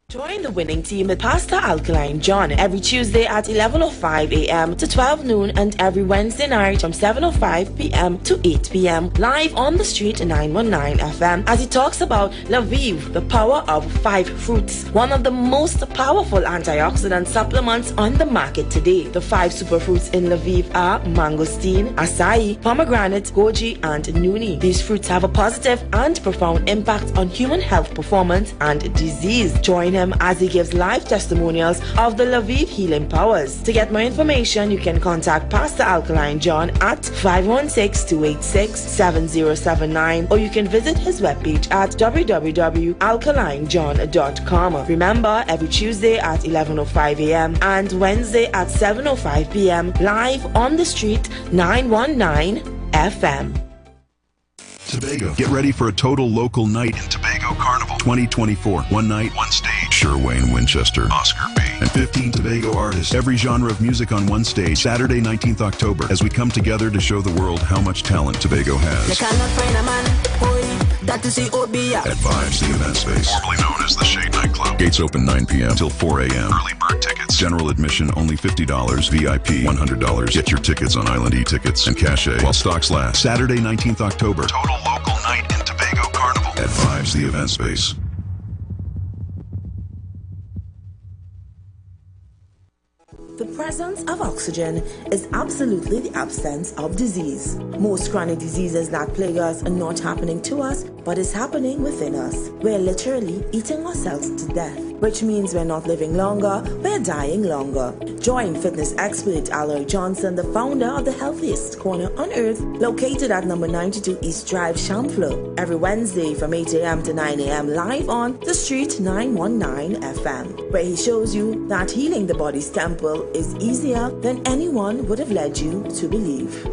Join the winning team with Pastor Alkaline John every Tuesday at 11:05 a.m. to 12 noon and every Wednesday night from 7:05 p.m. to 8 p.m. live on the street 919 FM as he talks about IWER, the power of 5 fruits, one of the most powerful antioxidant supplements on the market today. The 5 superfruits in IWER are mangosteen, acai, pomegranate, goji, and nuni. These fruits have a positive and profound impact on human health performance and disease. Join him as he gives live testimonials of the IWER healing powers. To get more information, you can contact Pastor Alkaline John at 516-286-7079 or you can visit his webpage at www.alkalinejohn.com. Remember, every Tuesday at 11:05 a.m. and Wednesday at 7:05 p.m. live on the street 919 FM. Tobago. Get ready for a total local night in Tobago Carnival 2024. One night, one stage. Sherwayne Winchester, Oscar B. and 15 Tobago artists. Every genre of music on one stage. Saturday, 19th October, as we come together to show the world how much talent Tobago has. At Vibes, the event space, formerly known as the Shade Nightclub. Gates open 9 p.m. till 4 a.m. Early bird tickets. General admission only $50. VIP $100. Get your tickets on Island E-Tickets and Cachet while stocks last. Saturday, 19th October. Total local night in Tobago Carnival. At Vibes, the event space. The presence of oxygen is absolutely the absence of disease. Most chronic diseases that plague us are not happening to us, but is happening within us. We're literally eating ourselves to death, which means we're not living longer, we're dying longer. Join fitness expert Aloy Johnson, the founder of the healthiest corner on earth, located at number 92 East Drive, Champlain, every Wednesday from 8 a.m. to 9 a.m. live on the street 919 FM, where he shows you that healing the body's temple is easier than anyone would have led you to believe.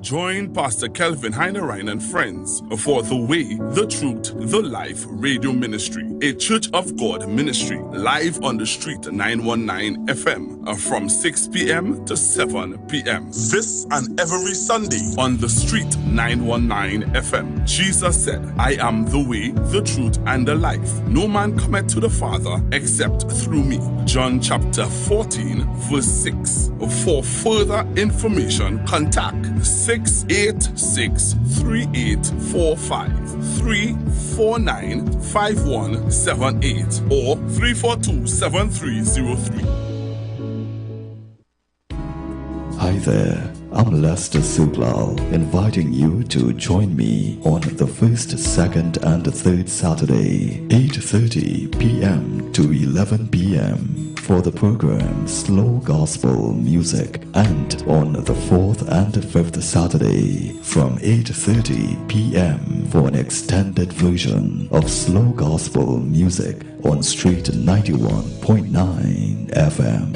Join Pastor Kelvin Heinerine and friends for The Way, The Truth, The Life Radio Ministry, a Church of God ministry, live on the street 919 FM from 6 p.m. to 7 p.m. This and every Sunday on the street 919 FM. Jesus said, I am the way, the truth, and the life. No man cometh to the Father except through me. John chapter 14, verse 6. For further information, contact 686-3845, 349-5178 or 342-7303. Hi there, I'm Lester Suglal, inviting you to join me on the first, second, and third Saturday, 8:30 p.m. to 11 p.m. for the program Slow Gospel Music, and on the fourth and fifth Saturday from 8:30 p.m. for an extended version of Slow Gospel Music on Street 91.9 FM.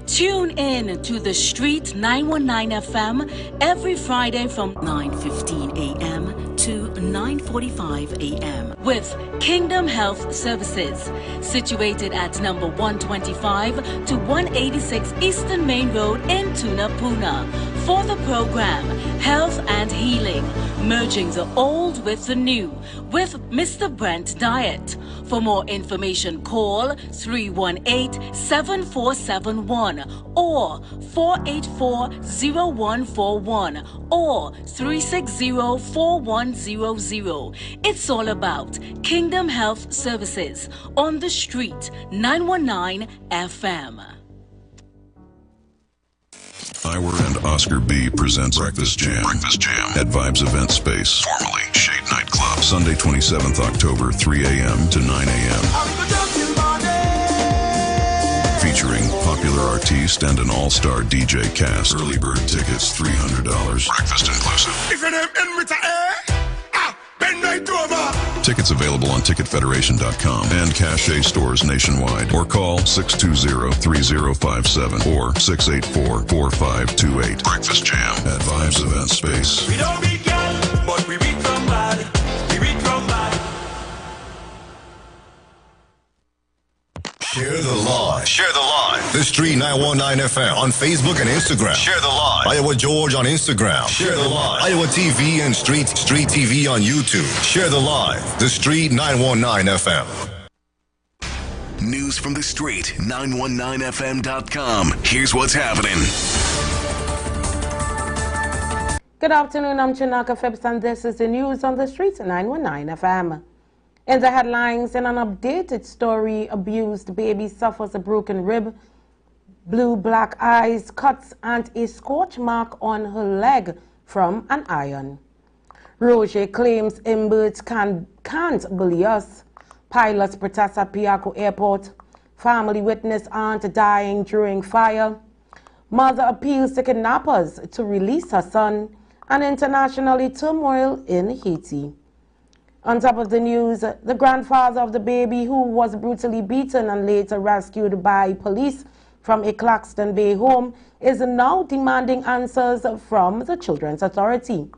Tune in to the Street 919 FM every Friday from 9:15 a.m. to 9:45 a.m. with Kingdom Health Services, situated at number 125 to 186 Eastern Main Road in Tunapuna. For the program Health and Healing, merging the old with the new, with Mr. Brent Diet. For more information, call 318-7471 or 484-0141 or 360-4100. It's all about Kingdom Health Services on the street 919 FM. IWER and Oscar B presents Breakfast Jam at Vibes Event Space, formerly Shade Nightclub, Sunday 27th October, 3 a.m. to 9 a.m. Featuring popular artiste and an all-star DJ cast. Early bird tickets $300. Breakfast inclusive. Tickets available on TicketFederation.com and Cachet stores nationwide, or call 620-3057 or 684-4528. Breakfast Jam at Vibes Event Space. We don't beat girl, but we beat from body. We beat from body. Share the live. Share the live. The Street 919 FM on Facebook and Instagram. Share the live. Iowa George on Instagram. Share the live. Iowa TV and Street TV on YouTube. Share the live. The Street 919 FM. News from the street, 919fm.com. Here's what's happening. Good afternoon, I'm Chinaka Phipps, and this is the news on the streets, 919 FM. In the headlines, in an updated story, abused baby suffers a broken rib, blue-black eyes, cuts, and a scorch mark on her leg from an iron. Roger claims inmates can't bully us. Pilots protest at Piaco Airport. Family witness aunt dying during fire. Mother appeals to kidnappers to release her son. And internationally, turmoil in Haiti. On top of the news, the grandfather of the baby who was brutally beaten and later rescued by police from a Claxton Bay home is now demanding answers from the Children's Authority.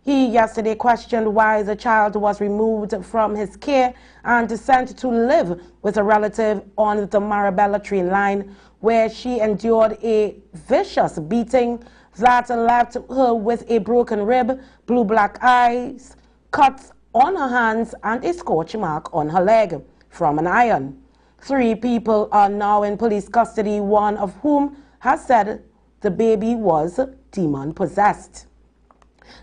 He yesterday questioned why the child was removed from his care and sent to live with a relative on the Marabella train line, where she endured a vicious beating that left her with a broken rib, blue-black eyes, cuts on her hands, and a scorch mark on her leg from an iron. 3 people are now in police custody, one of whom has said the baby was demon-possessed.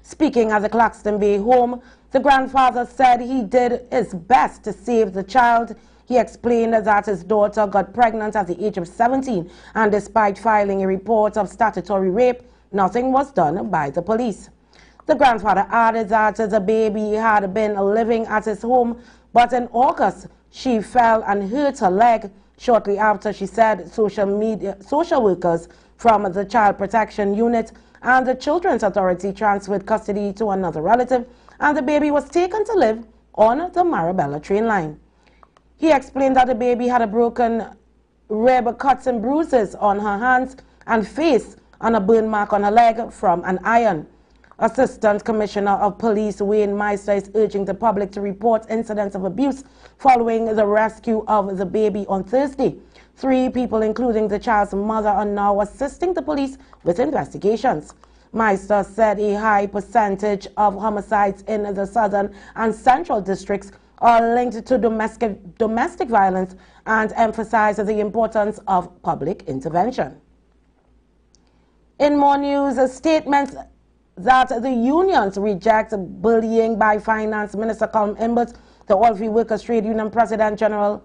Speaking at the Claxton Bay home, the grandfather said he did his best to save the child. He explained that his daughter got pregnant at the age of 17, and despite filing a report of statutory rape, nothing was done by the police. The grandfather added that the baby had been living at his home, but in August she fell and hurt her leg. Shortly after, she said social workers from the Child Protection Unit and the Children's Authority transferred custody to another relative, and the baby was taken to live on the Marabella train line. He explained that the baby had a broken rib, cuts and bruises on her hands and face, and a burn mark on her leg from an iron. Assistant Commissioner of Police Wayne Meister is urging the public to report incidents of abuse following the rescue of the baby on Thursday. 3 people, including the child's mother, are now assisting the police with investigations. Meister said a high percentage of homicides in the southern and central districts are linked to domestic violence and emphasized the importance of public intervention. In more news, statements that the unions reject bullying by Finance Minister Colm Imbert, the All Free Workers Trade Union President General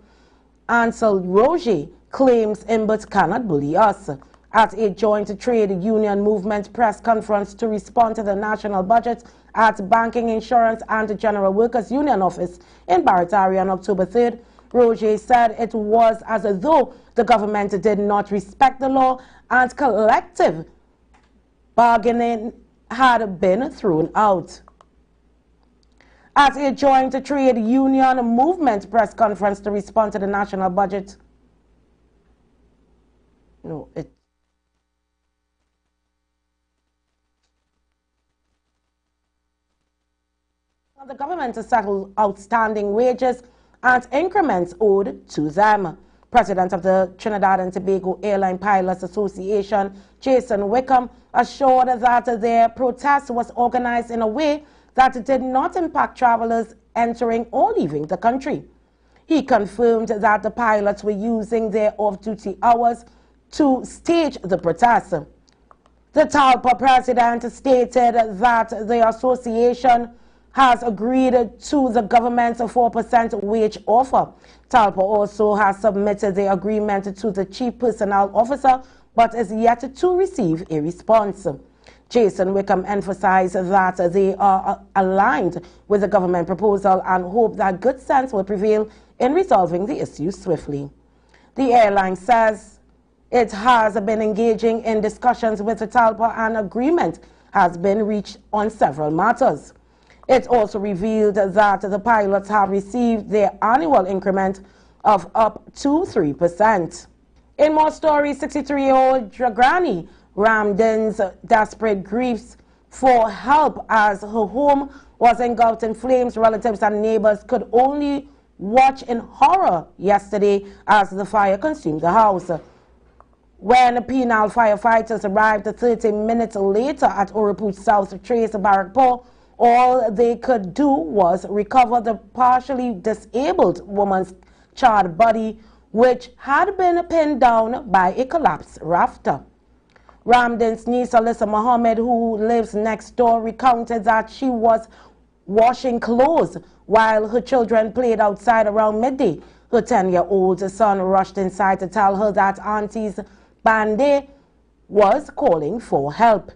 Ansel Roger claims Imbert cannot bully us. At a joint trade union movement press conference to respond to the national budget at Banking, Insurance and General Workers Union office in Barataria on October 3rd, Roger said it was as though the government did not respect the law and collective bargaining had been thrown out. At a joint trade union movement press conference to respond to the national budget, the government to settle outstanding wages and increments owed to them. President of the Trinidad and Tobago Airline Pilots Association, Jason Wickham, assured that their protest was organized in a way that did not impact travelers entering or leaving the country. He confirmed that the pilots were using their off-duty hours to stage the protest. The TALPA president stated that the association has agreed to the government's 4% wage offer. TALPA also has submitted the agreement to the chief personnel officer, but is yet to receive a response. Jason Wickham emphasized that they are aligned with the government proposal and hope that good sense will prevail in resolving the issue swiftly. The airline says it has been engaging in discussions with the TALPA and agreement has been reached on several matters. It also revealed that the pilots have received their annual increment of up to 3%. In more stories, 63-year-old Dragrani Ramdan's desperate griefs for help as her home was engulfed in flames. Relatives and neighbors could only watched in horror yesterday as the fire consumed the house. When penal firefighters arrived 30 minutes later at Oraput South Trace Barrackpore, all they could do was recover the partially disabled woman's charred body, which had been pinned down by a collapsed rafter. Ramdin's niece Alyssa Mohammed, who lives next door, recounted that she was washing clothes while her children played outside around midday. Her 10-year-old son rushed inside to tell her that Auntie's Bande was calling for help.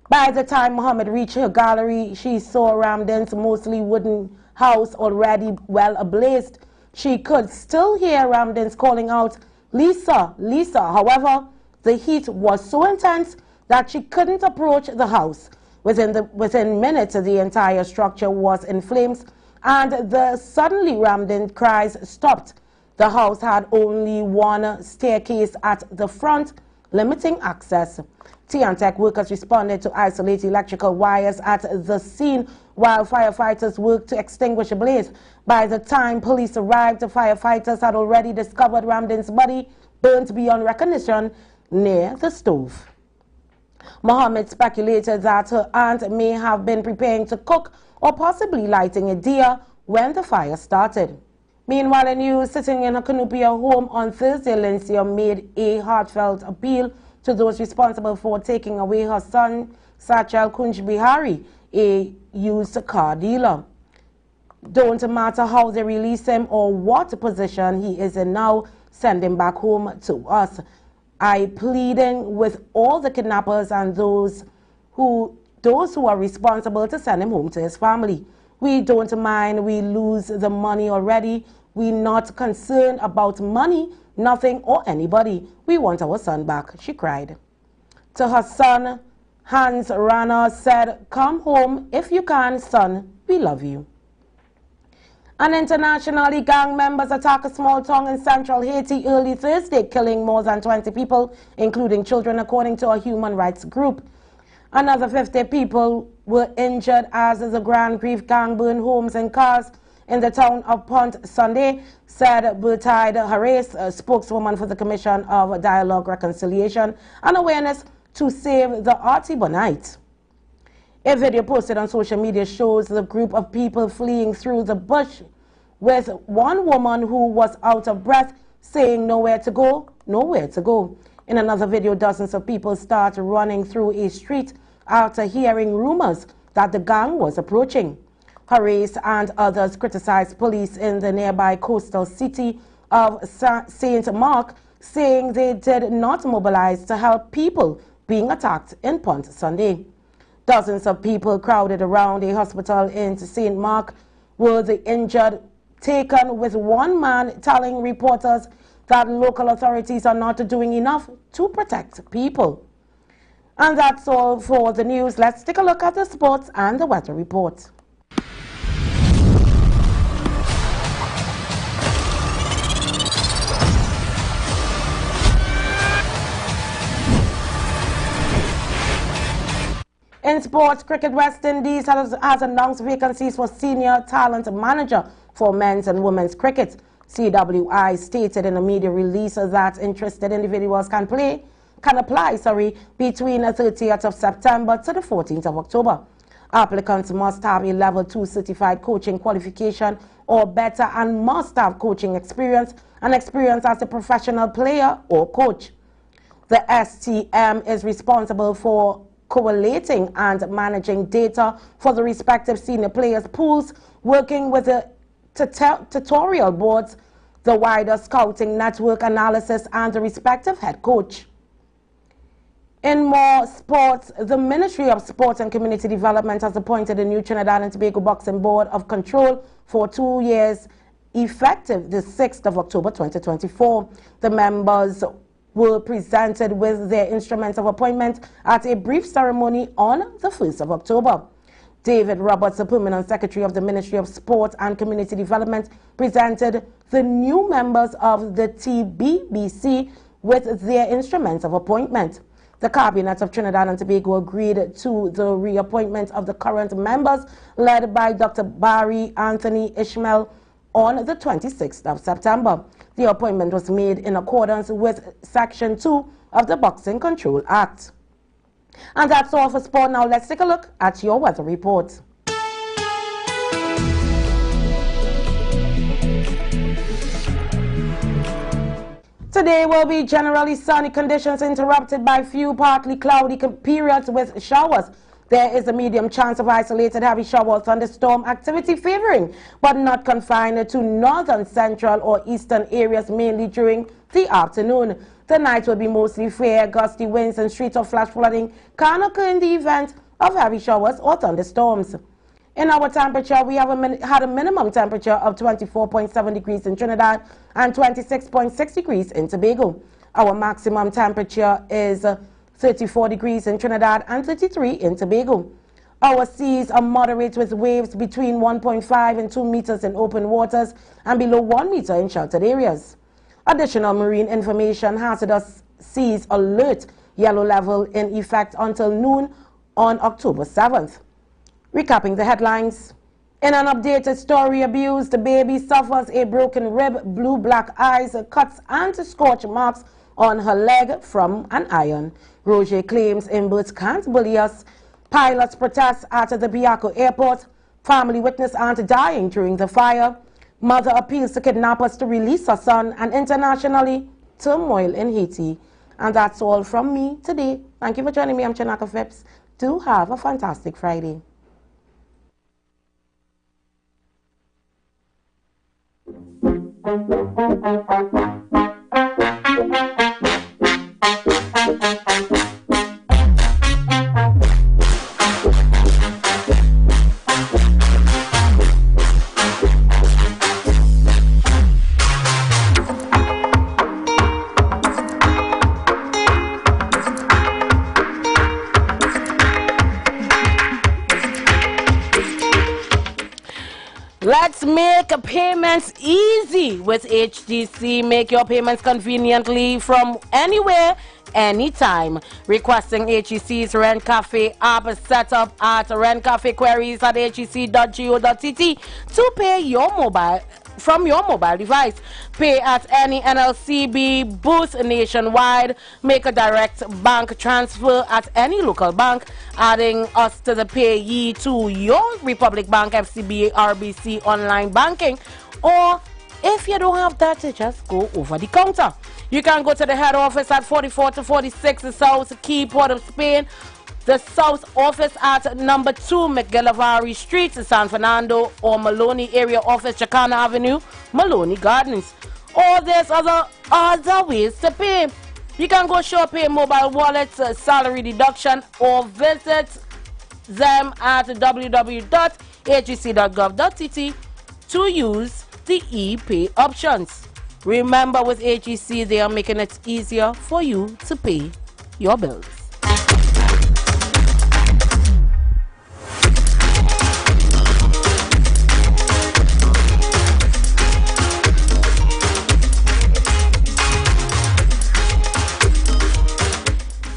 By the time Mohammed reached her gallery, she saw Ramdin's mostly wooden house already well ablaze. She could still hear Ramdin's calling out, "Lisa, Lisa." However, the heat was so intense that she couldn't approach the house. Within minutes, the entire structure was in flames, and suddenly Ramdin's cries stopped. The house had only one staircase at the front, limiting access. T&Tech workers responded to isolate electrical wires at the scene while firefighters worked to extinguish the blaze. By the time police arrived, the firefighters had already discovered Ramdin's body burnt beyond recognition near the stove. Mohammed speculated that her aunt may have been preparing to cook or possibly lighting a deer when the fire started. Meanwhile, in news, sitting in her Canopia home on Thursday, Lincia made a heartfelt appeal to those responsible for taking away her son, Sachal Kunj Bihari, a used car dealer. Don't matter how they release him or what position he is in now, send him back home to us. I pleading with all the kidnappers and those who are responsible to send him home to his family. We don't mind we lose the money already. We're not concerned about money, nothing or anybody. We want our son back, she cried. To her son, Hans Rana said, "Come home if you can, son. We love you." And internationally, gang members attacked a small town in central Haiti early Thursday, killing more than 20 people, including children, according to a human rights group. Another 50 people were injured as the Grand Grief gang burned homes and cars in the town of Pont Sunday, said Bertide Harris, a spokeswoman for the Commission of Dialogue, Reconciliation and Awareness to Save the Artibonite. A video posted on social media shows the group of people fleeing through the bush, with one woman who was out of breath saying nowhere to go, nowhere to go. In another video, dozens of people start running through a street after hearing rumors that the gang was approaching. Harris and others criticized police in the nearby coastal city of Saint Mark, saying they did not mobilize to help people being attacked in Pont Sunday. Dozens of people crowded around a hospital in Saint Mark were the injured taken, with one man telling reporters that local authorities are not doing enough to protect people. And that's all for the news. Let's take a look at the sports and the weather report. In sports, Cricket West Indies has announced vacancies for senior talent manager for men's and women's cricket. CWI stated in a media release that interested individuals can apply between the 30th of September to the 14th of October. Applicants must have a level 2 certified coaching qualification or better and must have coaching experience and experience as a professional player or coach. The STM is responsible for collating and managing data for the respective senior players' pools, working with the tutorial boards, the wider scouting network analysis, and the respective head coach. In more sports, the Ministry of Sport and Community Development has appointed a new Trinidad and Tobago Boxing Board of Control for 2 years, effective the 6th of October 2024. The members were presented with their instruments of appointment at a brief ceremony on the 1st of October. David Roberts, the Permanent Secretary of the Ministry of Sport and Community Development, presented the new members of the TBBC with their instruments of appointment. The Cabinet of Trinidad and Tobago agreed to the reappointment of the current members, led by Dr. Barry Anthony Ishmael on the 26th of September. The appointment was made in accordance with Section 2 of the Boxing Control Act. And that's all for sport. Now let's take a look at your weather report. Today will be generally sunny conditions interrupted by few partly cloudy periods with showers. There is a medium chance of isolated heavy shower or thunderstorm activity favoring, but not confined to northern, central or eastern areas, mainly during the afternoon. The night will be mostly fair. Gusty winds and street or flash flooding can occur in the event of heavy showers or thunderstorms. In our temperature, we have had a minimum temperature of 24.7 degrees in Trinidad and 26.6 degrees in Tobago. Our maximum temperature is 34 degrees in Trinidad and 33 in Tobago. Our seas are moderate with waves between 1.5 and 2 meters in open waters and below 1 meter in sheltered areas. Additional marine information: hazardous seas alert yellow level in effect until noon on October 7th. Recapping the headlines. In an updated story, abused baby suffers a broken rib, blue-black eyes, cuts and scorch marks on her leg from an iron. Roger claims inmates can't bully us. Pilots protest at the Biako airport. Family witness aunt dying during the fire. Mother appeals to kidnappers to release her son. And internationally, turmoil in Haiti. And that's all from me today. Thank you for joining me. I'm Chinaka Phipps. Do have a fantastic Friday. Let's make payments easy with HDC. Make your payments conveniently from anywhere, anytime. Requesting HEC's Rent Cafe app set up at Rent Cafe queries at hec.go.tt to pay your mobile from your mobile device. Pay at any NLCB booth nationwide. Make a direct bank transfer at any local bank, adding us to the payee to your Republic Bank, FCBA, RBC online banking. Or if you don't have that, just go over the counter. You can go to the head office at 44 to 46 South Key, Port of Spain. The South Office at number 2 McGillivray Street, San Fernando, or Maloney Area Office, Chacana Avenue, Maloney Gardens. Or there's other ways to pay. You can go SurePay mobile wallets, salary deduction, or visit them at www.hec.gov.tt to use the e-pay options. Remember, with HEC, they are making it easier for you to pay your bills.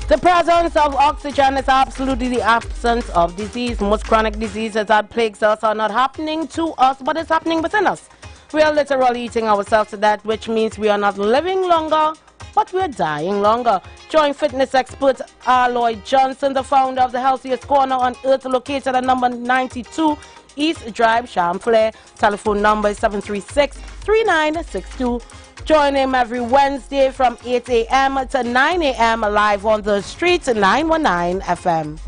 The presence of oxygen is absolutely the absence of disease. Most chronic diseases that plagues us are not happening to us, but it's happening within us. We are literally eating ourselves to death, which means we are not living longer, but we are dying longer. Join fitness expert Lloyd Johnson, the founder of the healthiest corner on earth, located at number 92 East Drive, Champlain. Telephone number is 736-3962. Join him every Wednesday from 8 a.m. to 9 a.m. live on the street 919 FM.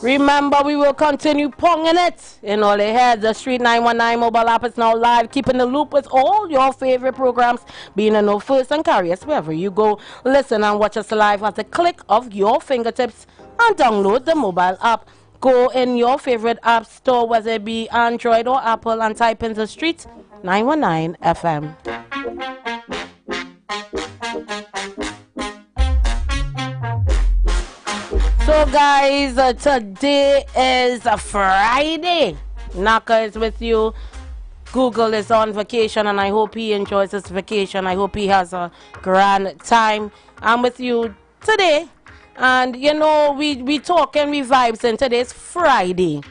Remember, we will continue ponging it in all ahead. The Street 919 mobile app is now live, keeping the loop with all your favorite programs, being a no first and carry us wherever you go. Listen and watch us live at the click of your fingertips and download the mobile app. Go in your favorite app store, whether it be Android or Apple, and type in the Street 919 FM. So guys, today is a Friday. Naka is with you. Google is on vacation, and I hope he enjoys his vacation. I hope he has a grand time. I'm with you today. And you know, we talk and we vibes, and today's Friday.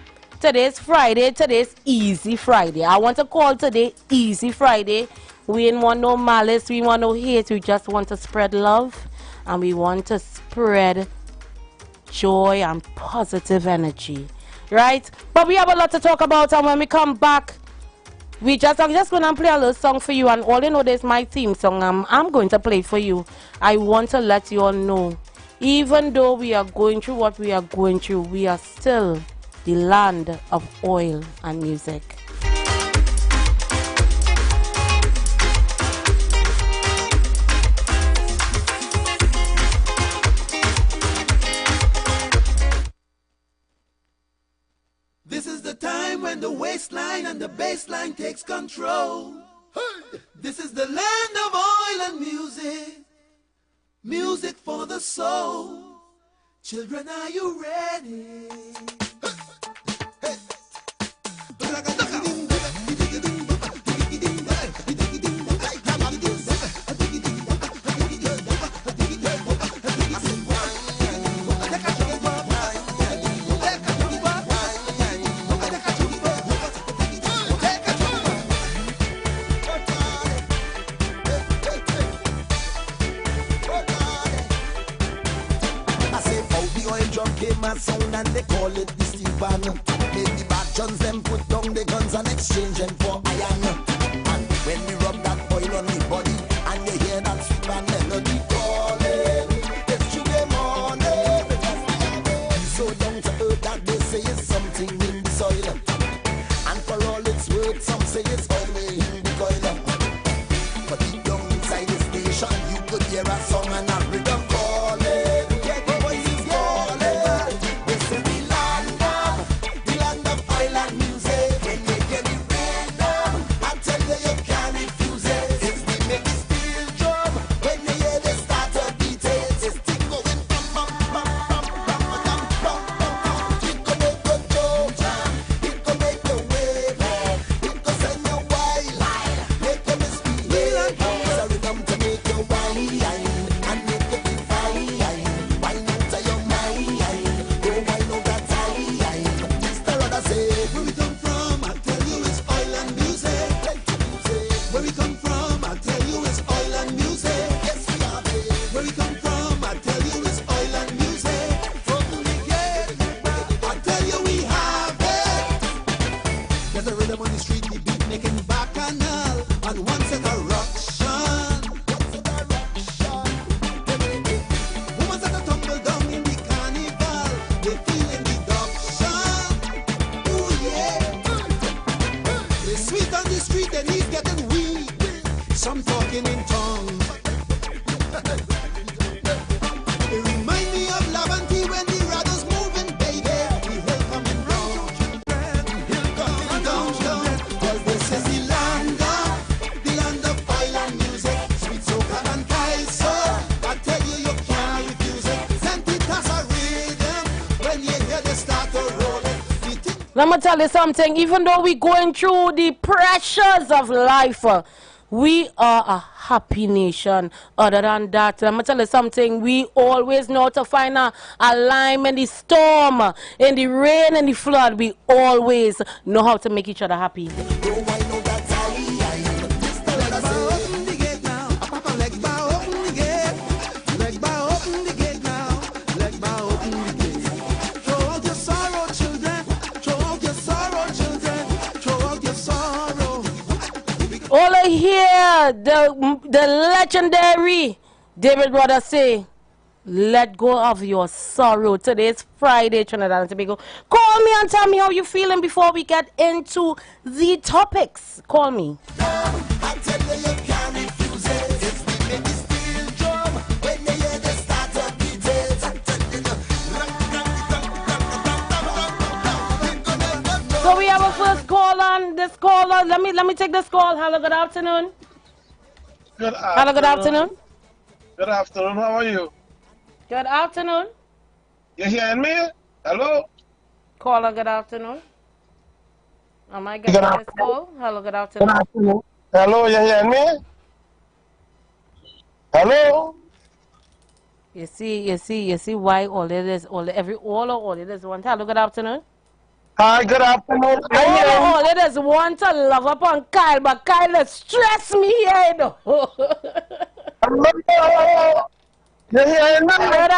Today's Friday, today's Easy Friday. I want to call today Easy Friday. We ain't want no malice, we want no hate, we just want to spread love, and we want to spread joy and positive energy, right? But we have a lot to talk about, and when we come back, I'm just going to play a little song for you, and all you know, there's my theme song I'm going to play for you. I want to let you all know, even though we are going through what we are going through, we are still the land of oil and music. This is the time when the waistline and the bassline takes control. Hey! This is the land of oil and music. Music for the soul. Children, are you ready? Sound and they call it the Stepan. Maybe bad Johns them put down the guns and exchange them for iron. And when we rub that oil on the body and you hear that sweet man melody calling, it's Tuesday morning. So down to earth that they say is something in the soil. And for all its worth, some say it's always in the coil. But deep down inside the station, you could hear a song and a rhythm calling. Let me tell you something, even though we're going through the pressures of life, we are a happy nation. Other than that, let me tell you something, we always know how to find a lime in the storm, in the rain, and the flood. We always know how to make each other happy. All I hear the legendary David Brother say, let go of your sorrow. Today's Friday, Trinidad and Tobago. Call me and tell me how you're feeling before we get into the topics. Call me. So we have a first call on this caller. Let me take this call. Hello, good afternoon. Good afternoon. Hello, good afternoon. Good afternoon. How are you? Good afternoon. You hearing me? Hello? Caller, good afternoon. Am I getting this call? Hello, good afternoon. Good afternoon. Hello, you hearing me? Hello? You see why all it is, all it is one. Hello, good afternoon. Hi, good afternoon. All it is one to love upon Kyle, but Kyle is stress me here, you know. Hello. You hearing me? Good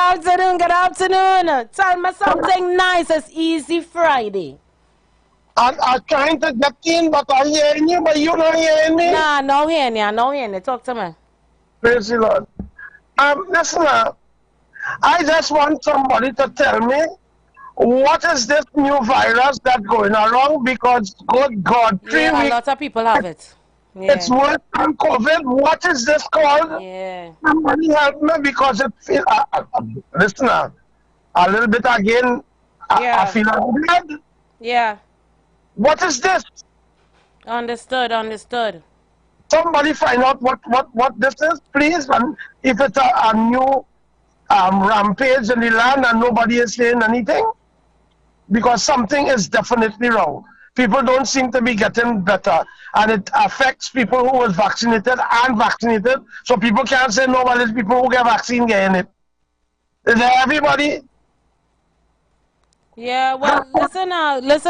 afternoon. Tell me something nice. It's Easy Friday. I'm trying to get in, but I'm hearing you, but you're not hearing me. Nah, no hearing you. Talk to me. Praise the Lord. Listen, I just want somebody to tell me what is this new virus that's going around, because good God, 3 weeks. A lot of people have it. Yeah. It's worse than COVID. What is this called? Yeah. Somebody help me, because it feel, listen, a little bit again, I feel bad. Yeah. What is this? Understood. Somebody find out what this is, please. And if it's a new rampage in the land and nobody is saying anything, because something is definitely wrong. People don't seem to be getting better, and it affects people who was vaccinated and vaccinated. So people can't say no, but it's people who get vaccine getting it. Is there everybody? Yeah, well, listen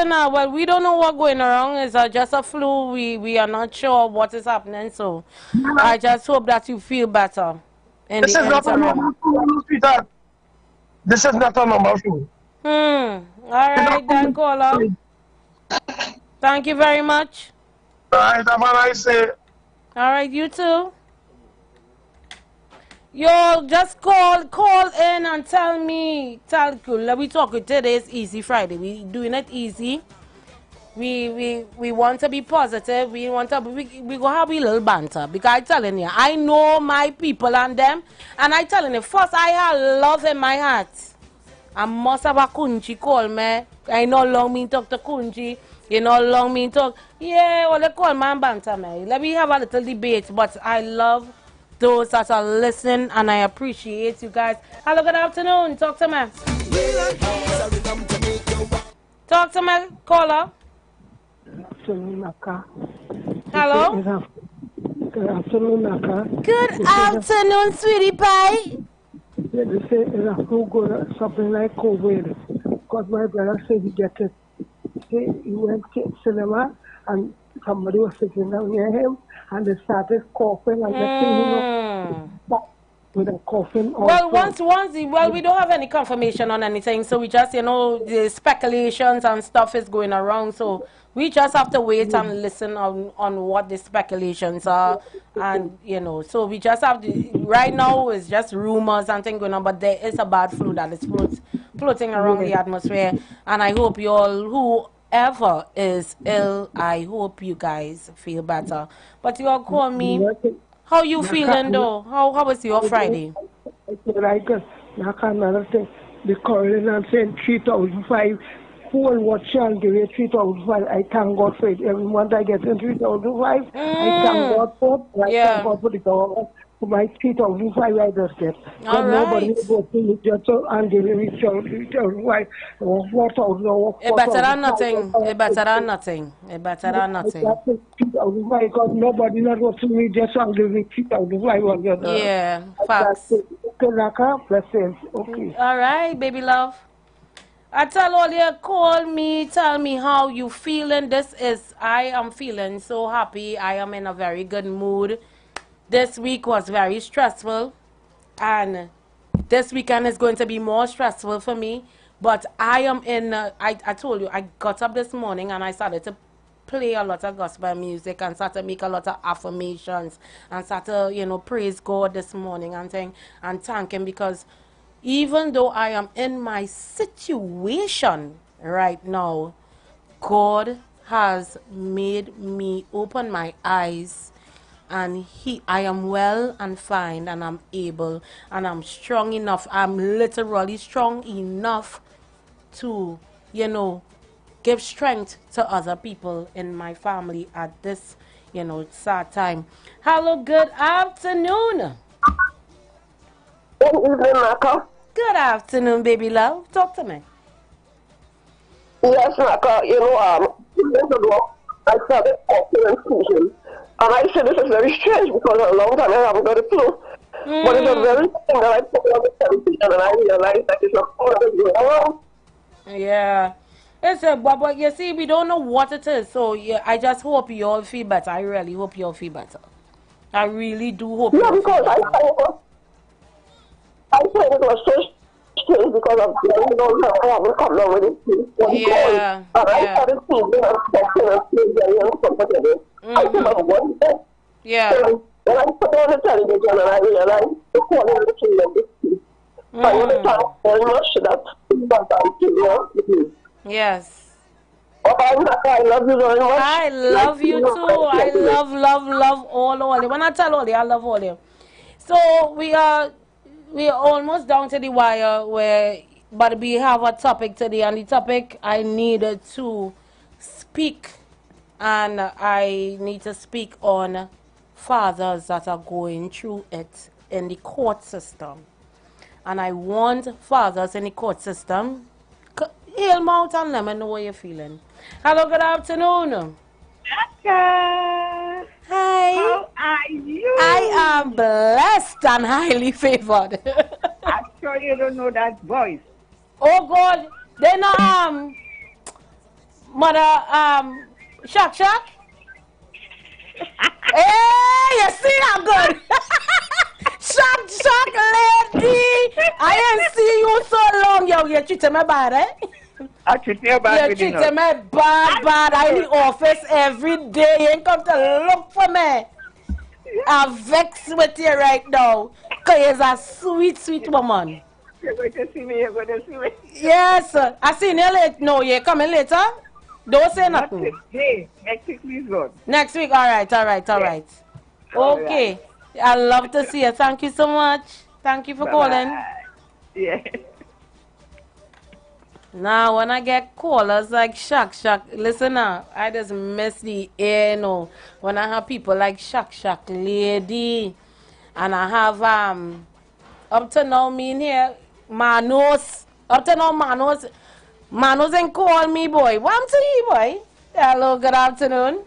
now. Well, we don't know what's going on. It's just a flu. We are not sure what is happening. So I just hope that you feel better. This is not a normal flu, sweetheart. This is not a normal flu. All right, then, caller. Thank you very much. All right, have a nice day. All right, you too. Yo, just call in and tell me. We talking today is Easy Friday. We doing it easy. We want to be positive. We go have a little banter, because I telling you, I know my people and them, and I telling you, first I have love in my heart. I must have a Kunchi call me. I know long me talk to Kunchi. You know long me talk. Yeah, well they call man banter me. Let me have a little debate, but I love those that are listening, and I appreciate you guys. Hello, good afternoon. Talk to me. Talk to me, caller. Good afternoon, Naka. Hello. Good afternoon, Naka. Good afternoon, sweetie pie. Yeah, they say it's a flu good, something like COVID. Because my brother said he get it. He went to cinema, and somebody was sitting down near him, and they started coughing, and next thing you know, with a coughing. Well, we don't have any confirmation on anything, so we just, the speculations and stuff is going around, so we just have to wait and listen on what the speculations are, and, so we just have to, right now it's just rumors and things going on, but there is a bad flu that is floating around the atmosphere, and I hope you all, whoever is ill, I hope you guys feel better. But you all call me. How you feeling though? How was your Friday? Like another thing, the coroner and saying 3,005. Who will watch and give you 3,005? I thank God for it. Every month I get in 3,005. I thank God for it. I thank God for the government. For my 3,005 I just get. All right. Nobody will go to just and give me 3,005 or 4,000 or 4,000. It better than nothing. It better than nothing. It better than nothing. Because nobody not going to me just and give me 3,500. Yeah, facts. Okay. All right, baby love. I tell all you, call me, tell me how you feeling. I am feeling so happy. I am in a very good mood. This week was very stressful, and this weekend is going to be more stressful for me. But I am in, I told you, I got up this morning and I started to play a lot of gospel music and started to make a lot of affirmations and started to, praise God this morning and thank Him, because even though I am in my situation right now, God has made me open my eyes, and I am well and fine, and I'm able, and I'm strong enough. I'm literally strong enough to, give strength to other people in my family at this, sad time. Hello, good afternoon. Good evening, Naka. Good afternoon, baby love. Talk to me. Yes, Naka. 2 years ago, I started coughing and sneezing. And I said this is very strange because a long time I haven't got a flu. But it's a very thing that I put on the television and I realized that it's a part of Yeah. It's a, but you see, we don't know what it is. So yeah, I just hope you all feel better. I really hope you all feel better. I really do hope you all feel better. I think it was so strange because of I haven't come down with it. Yeah. And I started feeling very uncomfortable. I said, I want it. Yeah. So when I put on the television and I realized the calling of the king. I want to thank very much that you. Yes. I love you very much. I love you too. I love all. When I tell all I love all. So we are almost down to the wire but we have a topic today, and the topic I needed to speak, and I need to speak on fathers that are going through it in the court system. And I want fathers in the court system, heal them out and let me know what you're feeling. Hello, good afternoon. Hi. How are you? I am blessed and highly favored. I'm sure you don't know that voice. Oh God, then Mother Shak. Hey, you see I'm good. Shak lady. I ain't see you so long, yo. You treating me bad, eh? I treat you bad. You treating me bad. I in the office every day. You ain't come to look for me. I'm vexed with you right now. Because you're a sweet woman. You're going to see me. Yes, sir. I seen you late. No, you're coming later. Don't say nothing. Not today. Next week, please, God. Next week, all right. Okay. I love to see you. Thank you so much. Thank you for calling. Yeah. Now, when I get callers like Shak, listen now, I just miss the air, no. When I have people like Shak lady, and I have, up to now, me in here, Manos, up to now, Manos ain't call me, boy. What am to you, boy? Hello, good afternoon.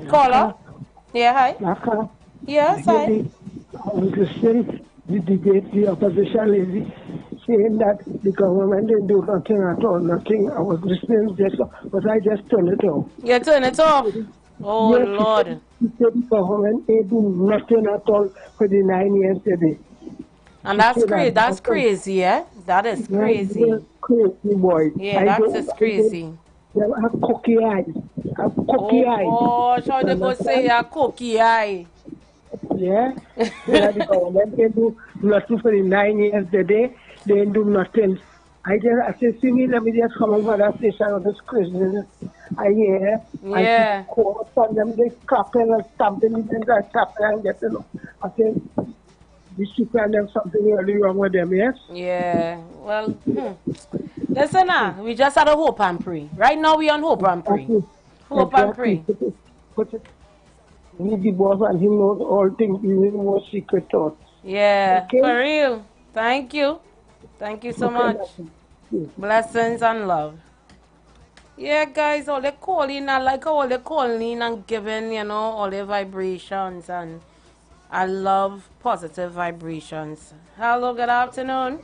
Caller? Yeah, hi. Yes, hi. I was listening the debate, the opposition lady saying that the government didn't do nothing at all, nothing. I was listening just, but I just turned it off. You turn it off? Oh, yes, Lord. He said the government ain't do nothing at all for the 9 years today. And that's crazy. That's crazy, yeah? That is crazy. Crazy, boy. Yeah, that's just crazy. They have cookie eyes. Oh, how they go say a cookie eye? Yeah. The government can do nothing for the 9 years today. They didn't do nothing. I said, see me, let me just come over that station of this Christmas. I hear. Yeah. I call on them, they clapping and stamping, and they're clapping and getting up. I said, these people and them something really wrong with them, yes? Yeah. Well, listen now, we just had a hope and pray. Right now we on hope and pray. Hope and pray. He's the boss and he knows all things, even more secret thoughts. Yeah, okay? For real. Thank you. Thank you so much. Blessings and love. Yeah, guys, all they calling, I like all they calling and giving, you know, all their vibrations, and I love positive vibrations. Hello, good afternoon.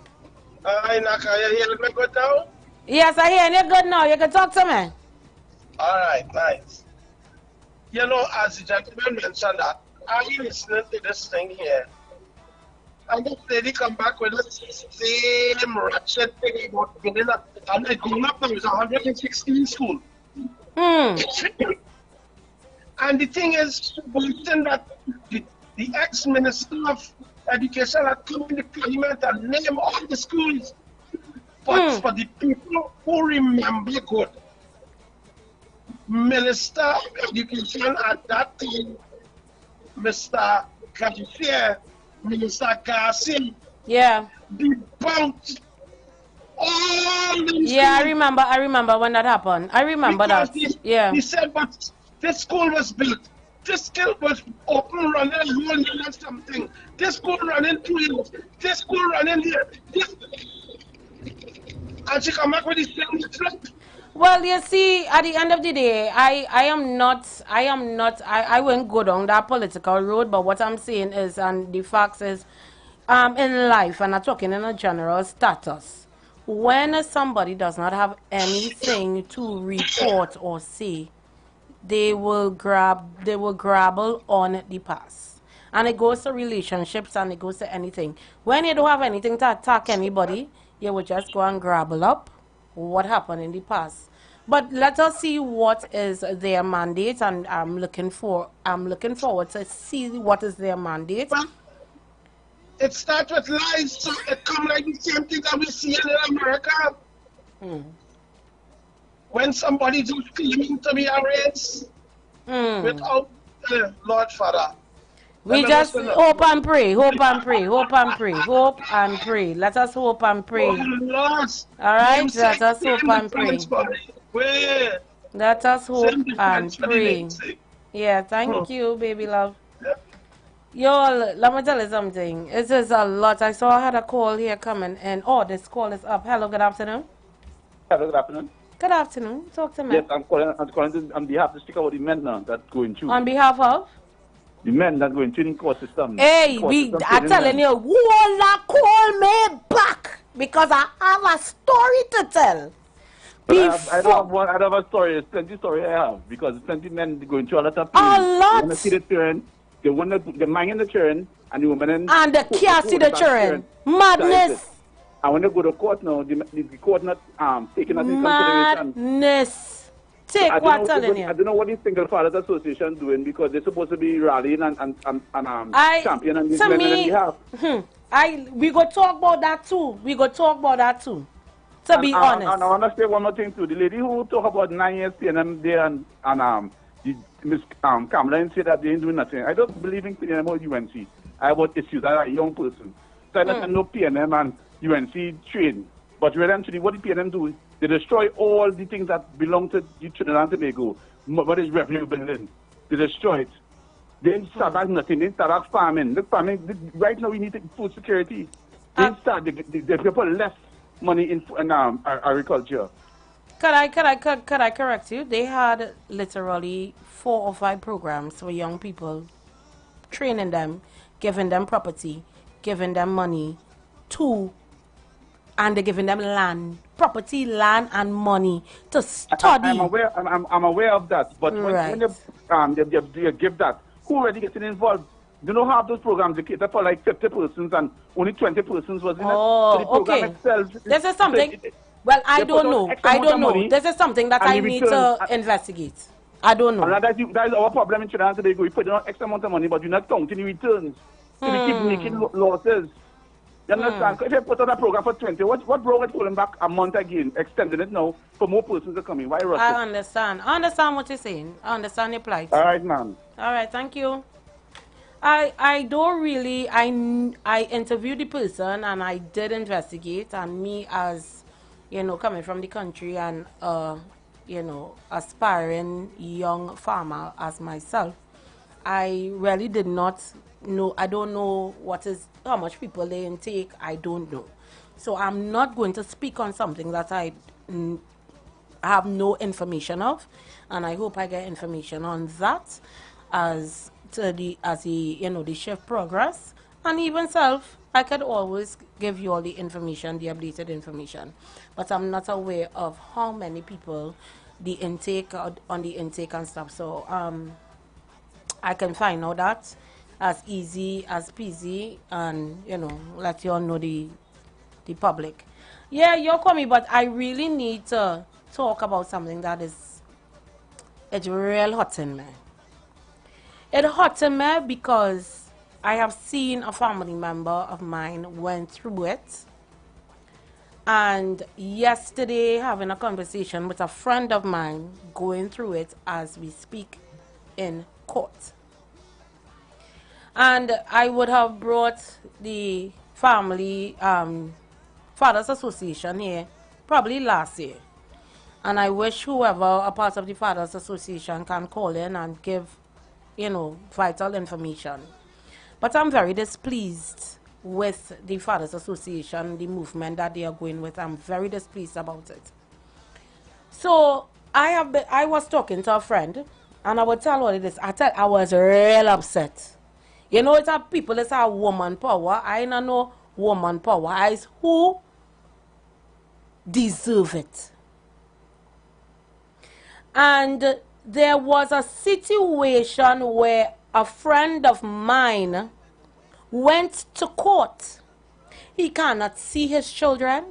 Hi, Naka, you hearing me good now? Yes, I hear you good now. You can talk to me. All right, nice. You know, as the gentleman mentioned that, are you listening to this thing here? And this lady come back with the same ratchet thing about getting up. And it going up now, it's 116 school. And the thing is, boasting that the ex-minister of education had come in the parliament and name all the schools. But for the people who remember good, Minister of Education at that time, Mr. Kajifier, Minister Garcia, debunked all them schools. I remember when that happened. I remember because that. He said, but this school was built. This school was open running 1 year and something. This school running 2 years. This school running here. And she come back with the same truth. Well, you see, at the end of the day, I won't go down that political road, but what I'm saying is, and the facts is, in life, and I'm talking in a general status, when somebody does not have anything to report or say, they will grapple on the past. And it goes to relationships and it goes to anything. When you don't have anything to attack anybody, you will just go and grapple up what happened in the past. But let us see what is their mandate, and I'm looking forward to see what is their mandate. Well, it starts with lies, so it comes like the same thing that we see in America. When somebody just claiming to be a race without Lord Father. We just hope and pray, hope and pray, hope and pray, hope and pray. Let us hope and pray. Oh, Lord. All right, let us hope and pray. Let us hope and pray. Yeah, thank you, baby love. Yo, let me tell you something. It is a lot. I saw I had a call here coming, and oh, this call is up. Hello, good afternoon. Hello, good afternoon. Good afternoon. Talk to me. Yes, I'm calling on behalf to speak about the men now that going through. On behalf of? The men that go in training course system. Hey, I'm telling you, Walla, call me back because I have a story to tell. I don't have a story. There's plenty story I have because plenty men going through a lot of pain. A lot. They want to see the children. They want the man in the children and the woman and they can't see the children. Madness. And when they go to court now, the court not taking that into consideration. Madness. Take what I'm telling you. I don't know what the Single Fathers Association doing because they're supposed to be rallying and champion on these women on behalf. We go talk about that too. We go talk about that too. To be honest. And I want to say one more thing too. The lady who talk about 9 years PNM there and Miss Kamala said that they ain't doing nothing. I don't believe in PNM or UNC. I about issues. I'm a young person. So I don't know PNM and UNC train. But eventually what the PNM do, they destroy all the things that belong to Trinidad and Tobago. What is revenue building? They destroy it. They didn't start back nothing. They didn't start back farming. Look, farming, right now we need food security. They didn't start. They people less money in agriculture. Could I correct you? They had literally 4 or 5 programs for young people, training them, giving them property, giving them money, and they're giving them land, property, land, and money to study. I'm aware of that, but when they give that, who already getting involved? You know, half those programs they cater for like 50 persons and only 20 persons was in it. So the program itself. This is something. Well, I don't know. This is something that I need to investigate. I don't know. And that is our problem in Trinidad and Tobago. We put out X amount of money, but you're not counting the returns. So we keep making losses. You understand? If you put on a program for 20, what broke it pulling back a month again, extending it now for more persons to come in? Why rush it? I understand. I understand what you're saying. I understand your plight. All right, ma'am. All right, thank you. I don't really, I interviewed the person and I did investigate, and me as, you know, coming from the country and, you know, aspiring young farmer as myself, I really did not know. I don't know how much people they intake. I don't know. So I'm not going to speak on something that I have no information of, and I hope I get information on that as the you know, the shift progress. And even self, I could always give you all the information, the updated information, but I'm not aware of how many people the intake on the intake and stuff. So I can find out that as easy as peasy, and you know, let you all know the public. Yeah, you're coming, but I really need to talk about something that it's real hurting me. It hurting me because I have seen a family member of mine went through it, and yesterday having a conversation with a friend of mine going through it as we speak in court. And I would have brought the family Fathers Association here probably last year, and I wish whoever a part of the Fathers Association can call in and give, you know, vital information. But I'm very displeased with the Fathers Association, the movement that they are going with. I'm very displeased about it. So I was talking to a friend, and I would tell her this. I was real upset. You know, it's a people, it's a woman power. I don't know woman power. It's who deserve it. And there was a situation where a friend of mine went to court. He cannot see his children.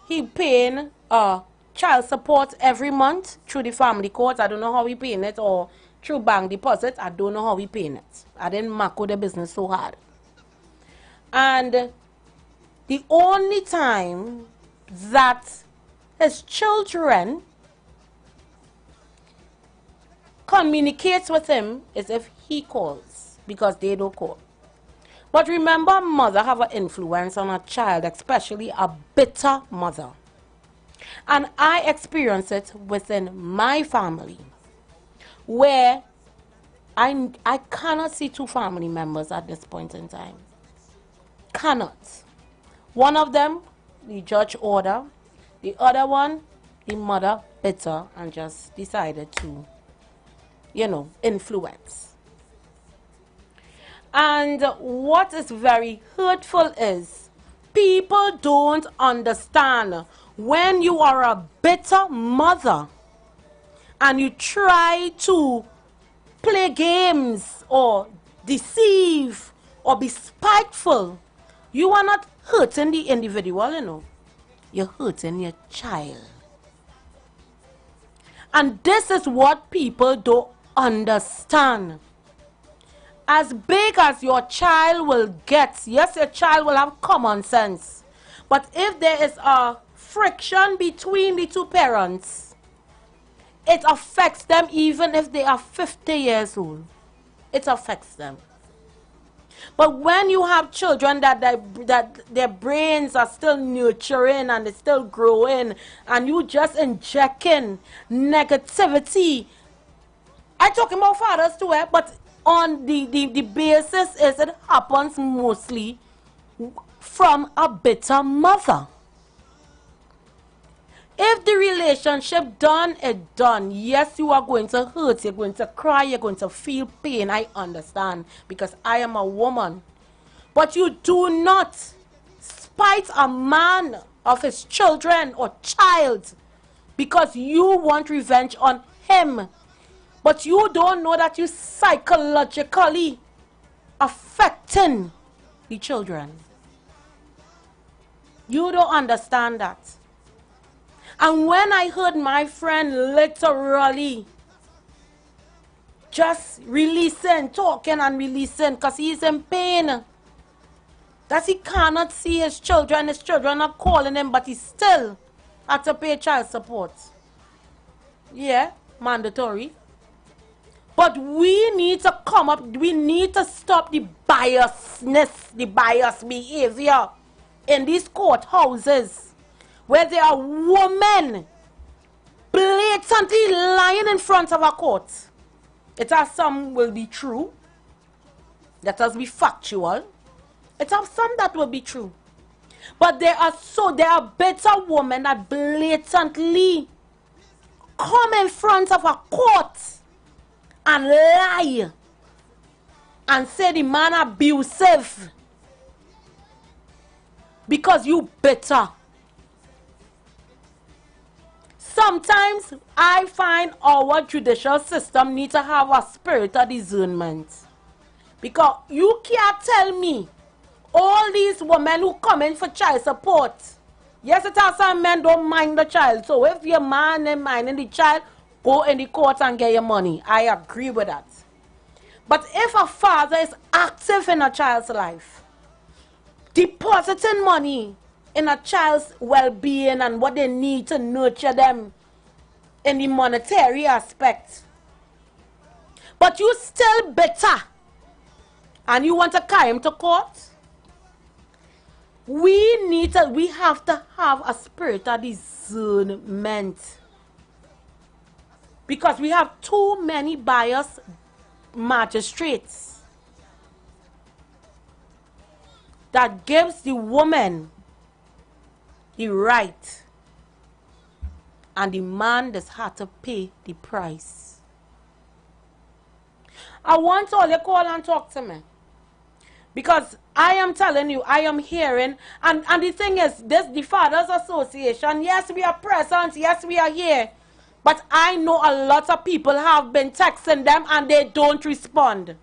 He paying child support every month through the family court. I don't know how he paying it, or through bank deposit. I don't know how he paying it. I didn't mark out the business so hard. And the only time that his children communicates with him is if he calls, because they don't call. But remember, mother have an influence on a child, especially a bitter mother. And I experience it within my family, where I cannot see two family members at this point in time. Cannot. One of them, the judge order. The other one, the mother bitter and just decided to, you know, influence. And what is very hurtful is people don't understand when you are a bitter mother and you try to play games or deceive or be spiteful, you are not hurting the individual, you know. You're hurting your child. And this is what people don't understand. As big as your child will get, yes, your child will have common sense. But if there is a friction between the two parents, it affects them even if they are 50 years old. It affects them. But when you have children that their brains are still nurturing and they're still growing, and you just injecting negativity, I'm talking about fathers too, but on the basis is it happens mostly from a bitter mother. If the relationship done is done, yes, you are going to hurt, you're going to cry, you're going to feel pain. I understand, because I am a woman. But you do not spite a man of his children or child because you want revenge on him. But you don't know that you psychologically affecting the children. You don't understand that. And when I heard my friend literally just releasing, talking and releasing, because he's in pain, that he cannot see his children are calling him, but he still had to pay child support. Yeah, mandatory. But we need to come up, we need to stop the biasness, the biased behavior in these courthouses, where there are women blatantly lying in front of a court. It has some will be true, that has be factual. It has some that will be true. But there are better women that blatantly come in front of a court and lie and say the man abusive because you bitter. Sometimes I find our judicial system needs to have a spirit of discernment. Because you can't tell me all these women who come in for child support. Yes, it has some men don't mind the child. So if your man is minding the child, go in the court and get your money. I agree with that. But if a father is active in a child's life, depositing money in a child's well-being and what they need to nurture them in the monetary aspect, but you still bitter and you want to carry him to court, we have to have a spirit of discernment, because we have too many biased magistrates that gives the woman the right and the man just had to pay the price. I want all you call and talk to me. Because I am telling you, I am hearing, and the thing is, this the Fathers Association, yes, we are present, yes, we are here. But I know a lot of people have been texting them and they don't respond.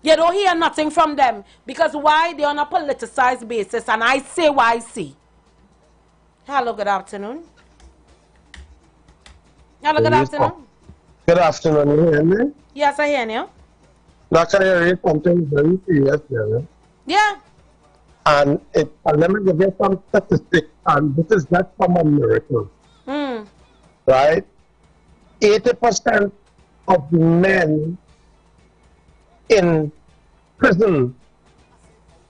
You don't hear nothing from them. Because why? They're on a politicized basis, and I say why I see. Hello, good afternoon. Hello, good afternoon. Good afternoon, you hear me? Yes, I hear you. Now can I read something very serious here? Yeah. And let me give you some statistics, and this is not from America. Right? 80% of men in prison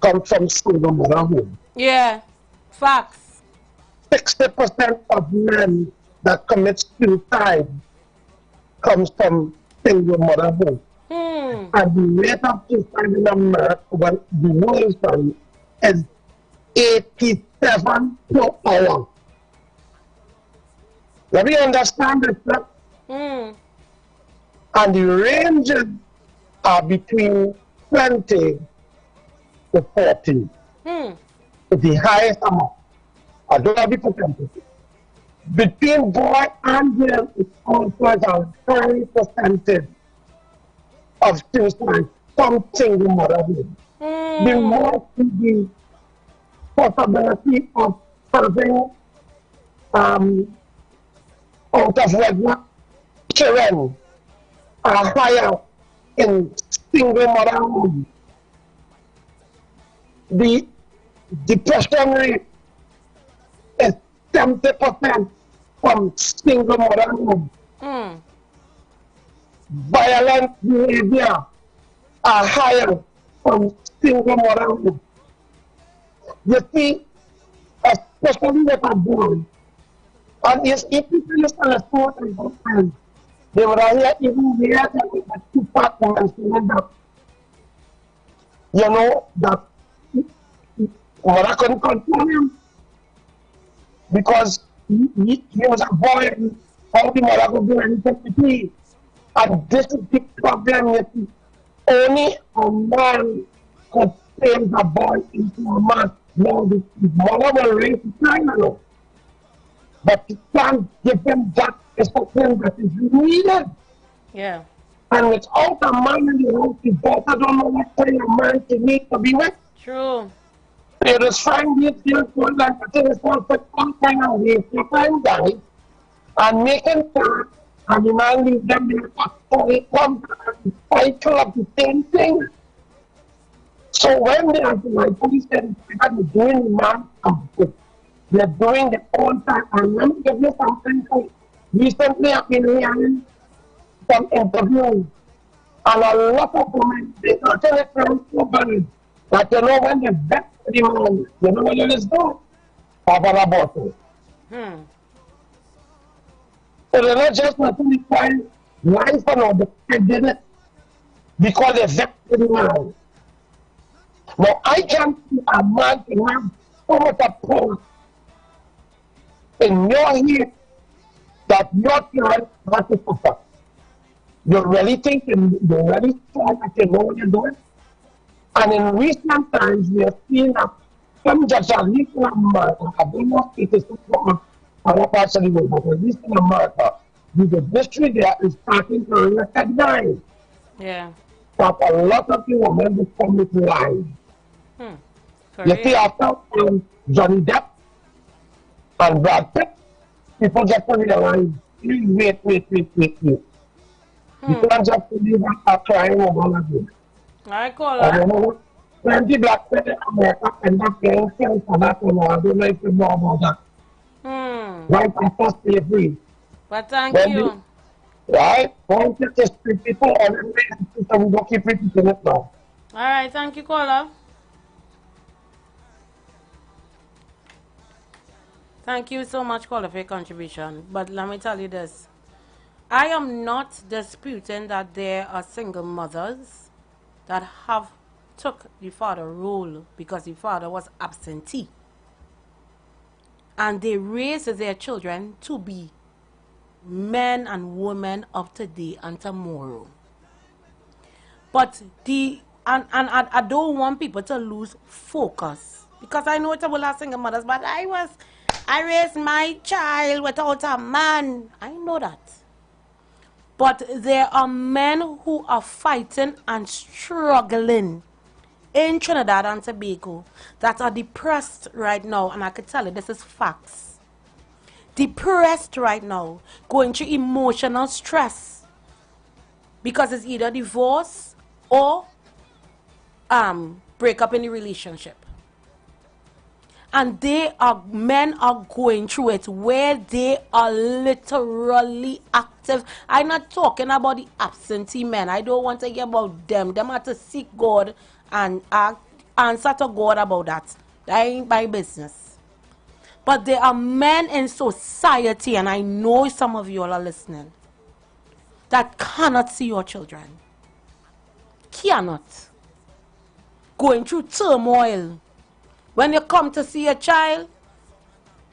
come from single motherhood. Yeah. Facts. 60% of men that commit suicide comes from single motherhood. And the rate of suicide in America, when the world one, is 87 per hour. Let me understand this. And the ranges are between 20 to 40. The highest amount. I don't have the percentage. Between boy and girl, it's also a high percentage of suicide from single motherhood. The more the possibility of having out of wedlock children are higher in single motherhood. The depression rate is 70% from single motherhood. Violent behavior are higher from single motherhood. You see, especially with a boy, and if people listen to sport and sometimes they would hear even hear that two partners that, you know, that mother couldn't control him because he was a boy and how the mother could do anything to me. And this is the problem. You see, only a man could change a boy into a man. Now the mother will raise the child, but you can't give them that discipline that is needed. Yeah. And without a man in the house, the daughter don't know what kind of man she needs to be with. True. They just find these girls going like this one for some kind of ways to find guys and making sure and the man leave them in the factory, come and cycle of the same thing. So when they are like police said, they're doing the man something. They're doing the own time. And let me give you something. Recently I've been hearing some interviews and a lot of women, they are telling friends so bad that you know when they bet the man, you know what you just do? Have an abortion. So they're not just naturally trying life or not, they did it because they vexed the man. Now I can't see a man can have so much of power in your head that your child has to suffer. You really think you really try that you know what you're doing? And in recent times we have seen that some judges are least in America, I don't know if it is other parts of the world, but at least in America, the district there is starting to recognize that a lot of the women become with lies. You see, after Johnny Depp and Brad Pitt, people get to realize, wait. You can't just believe that crying over again. I call I don't know, 20 black men in America end up getting killed for that, and I don't know if you know about that. Right after slavery. But thank you. Right? Don't you just treat people on the way and we don't keep repeating it now. Alright, thank you, caller. Thank you so much, caller, for your contribution. But let me tell you this. I am not disputing that there are single mothers that have took the father role because the father was absentee. and they raise their children to be men and women of today and tomorrow. But I don't want people to lose focus, because I know it's a lot of single mothers, but I raised my child without a man. I know that. But there are men who are fighting and struggling in Trinidad and Tobago that are depressed right now, and I can tell you this is facts. Depressed right now, going through emotional stress because it's either divorce or break up in the relationship. And men are going through it where they are literally active. I'm not talking about the absentee men. I don't want to hear about them. Them have to seek God and answer to God about that. That ain't my business. But there are men in society, and I know some of you all are listening, that cannot see your children. Cannot. Going through turmoil. When you come to see a child,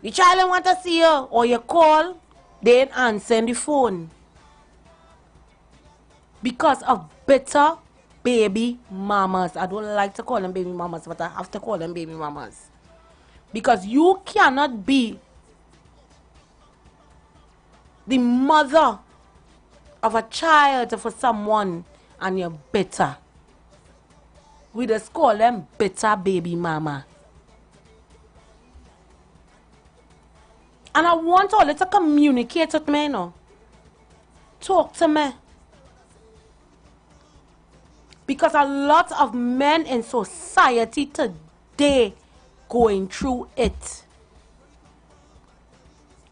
the child don't want to see you, or you call, they ain't answering the phone. Because of bitter baby mamas. I don't like to call them baby mamas, but I have to call them baby mamas. Because you cannot be the mother of a child for someone and you're bitter. We just call them bitter baby mama. And I want all to communicate with me, you know. Talk to me. Because a lot of men in society today going through it.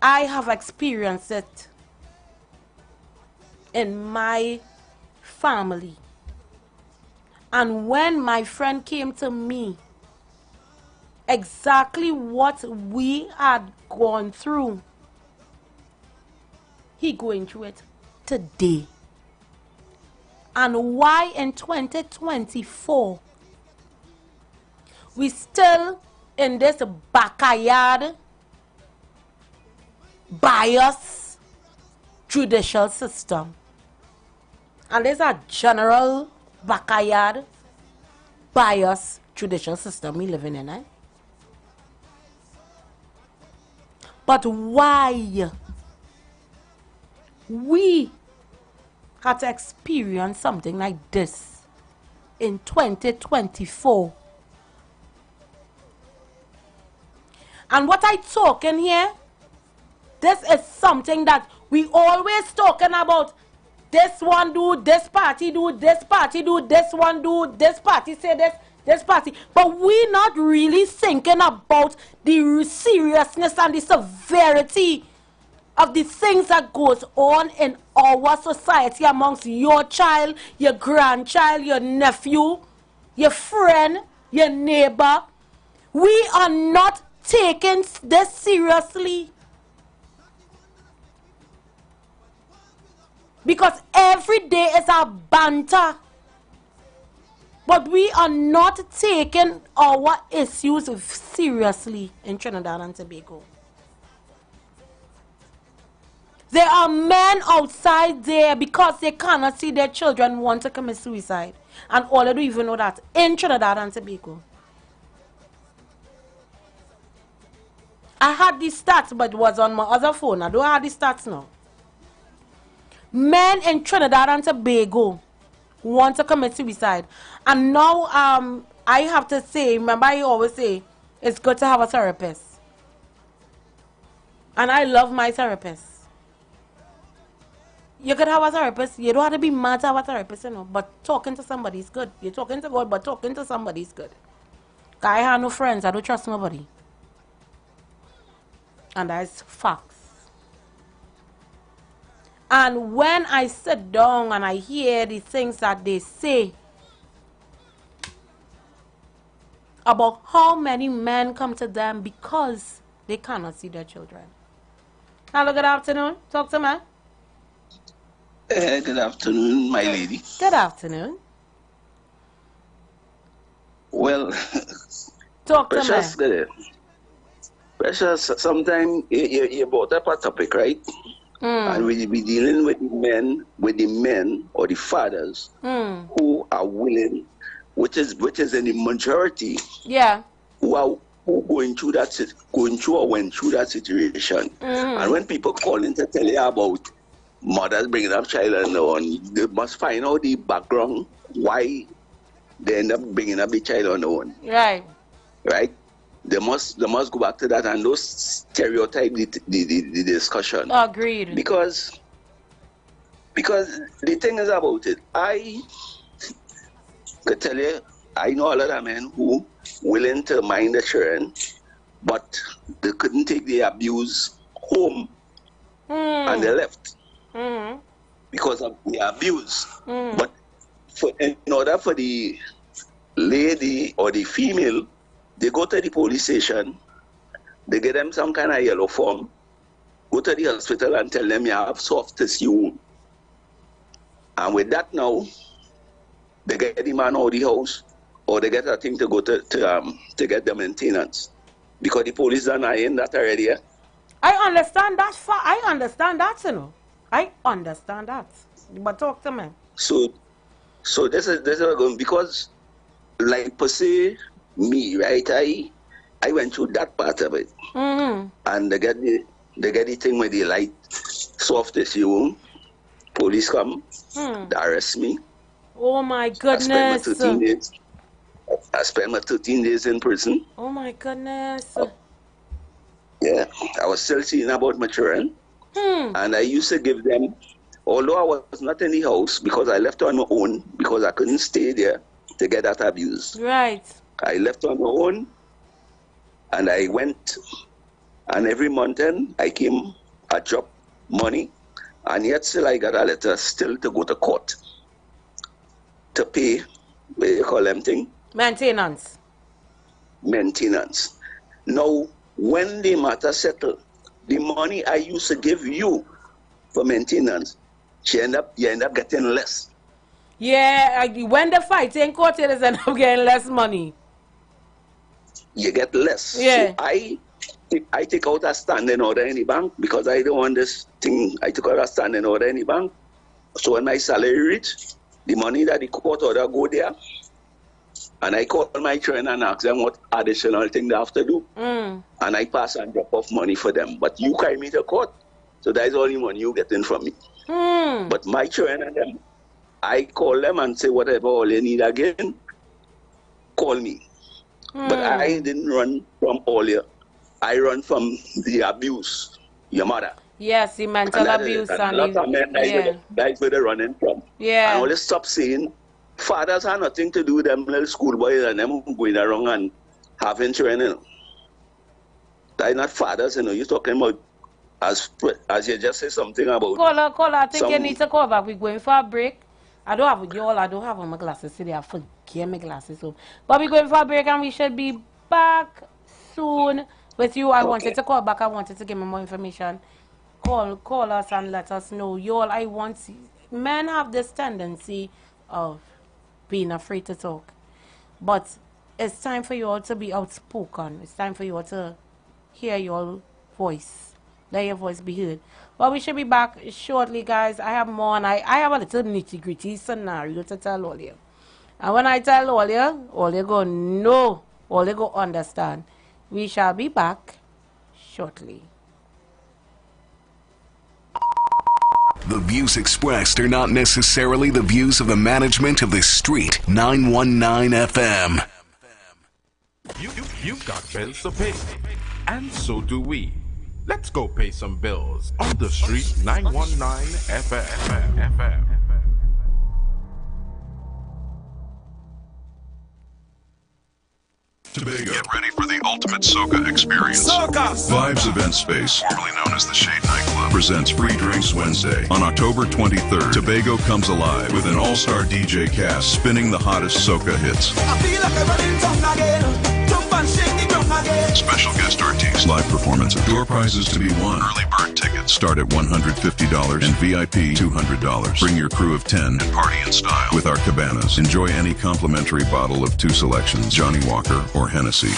I have experienced it in my family. And when my friend came to me, exactly what we had gone through, he going through it today. And why in 2024 we still in this backyard bias judicial system? And there's a general backyard bias judicial system we living in, eh? But why we had to experience something like this in 2024? And what I talking here, this is something that we always talking about. This one do, this party do, this party do, this one do, this party say this party. But we not really thinking about the seriousness and the severity of the things that goes on in our society amongst your child, your grandchild, your nephew, your friend, your neighbor. We are not taking this seriously. Because every day is a banter. But we are not taking our issues seriously in Trinidad and Tobago. There are men outside there because they cannot see their children want to commit suicide. And all of you even know that in Trinidad and Tobago. I had these stats, but it was on my other phone. I don't have these stats now. Men in Trinidad and Tobago want to commit suicide. And now I have to say, remember I always say, it's good to have a therapist. And I love my therapist. You could have a therapist. You don't have to be mad to have a therapist, you know. But talking to somebody is good. You're talking to God, but talking to somebody is good. I have no friends. I don't trust nobody. And that's facts. And when I sit down and I hear the things that they say about how many men come to them because they cannot see their children. Hello, good afternoon. Talk to me. Good afternoon, my lady. Good afternoon. Well, talk to me. Precious, sometimes you brought up a topic, right? And we be dealing with the men or the fathers who are willing, which is in the majority. Yeah. Who going through or went through that situation. And when people call in to tell you about mothers bringing up child unknown, they must find out the background why they end up bringing up the child unknown. Right. Right? They must go back to that and those stereotype the discussion. Agreed. Because the thing is about it, I could tell you, I know a lot of men who willing to mind the children, but they couldn't take the abuse home and they left because of the abuse. But in order for the lady or the female, they go to the police station, they get them some kind of yellow form, go to the hospital and tell them you have soft tissue wound. And with that now, they get the man out of the house, or they get a thing to go to get the maintenance. Because the police are not in that already. I understand that. I understand that, you know. I understand that. But talk to me. So this is going, because like per se, me, right? I went through that part of it. And they get the thing where they light soft tissue. Police come, they arrest me. Oh my goodness. I spent my 13 days in prison. Oh my goodness. Yeah, I was still seeing about my children. And I used to give them, although I was not in the house because I left on my own because I couldn't stay there to get that abuse. Right. I left on my own and I went, and every month then I came, I dropped money, and yet still I got a letter still to go to court to pay, what do you call them thing? Maintenance. Now, when the matter settled, the money I used to give you for maintenance, you end up getting less. Yeah, when the fight in court, it is end up getting less money. You get less. Yeah. So I take out a standing order in the bank because I don't want this thing. I took out a standing order in the bank. So when my salary reach, the money that the court order go there, and I call my children and ask them what additional thing they have to do. And I pass and drop off money for them. But you carry me to court, so that is all the money you getting from me. But my children and them, I call them and say whatever all you need again, call me. But I didn't run from all you. I run from the abuse, your mother. Yes, the mental abuse. And a lot of men, that's where they're running from. Yeah. And always stop saying, fathers have nothing to do with them little schoolboys and them going around and having children. They're not fathers, you know. You're talking about, as you just say something about. Caller, I think you need to call back. We're going for a break. I don't have on my glasses today. I forget my glasses. But we're going for a break and we should be back soon with you. I wanted to call back. I wanted to give me more information. Call us and let us know. Men have this tendency of being afraid to talk. But it's time for you all to be outspoken. It's time for you all to hear your voice. Let your voice be heard. But we should be back shortly, guys. I have more, and I have a little nitty-gritty scenario to tell all you. And when I tell all you go know, all you go understand. We shall be back shortly. The views expressed are not necessarily the views of the management of the Street 919 FM. You've got bills to pay, and so do we. Let's go pay some bills on the Street 919 FM. Tobago. Get ready for the ultimate soca experience. Soca! Vibes Event Space, formerly known as the Shade Nightclub, presents Free Drinks Wednesday. On October 23rd, Tobago comes alive with an all-star DJ cast spinning the hottest soca hits. I feel like I'm running tongue again. Jump and shake the ground again. Special guest artists, live performances, door prizes to be won. Early bird tickets start at $150 and VIP $200. Bring your crew of 10 and party in style with our cabanas. Enjoy any complimentary bottle of 2 selections, Johnny Walker or Hennessy.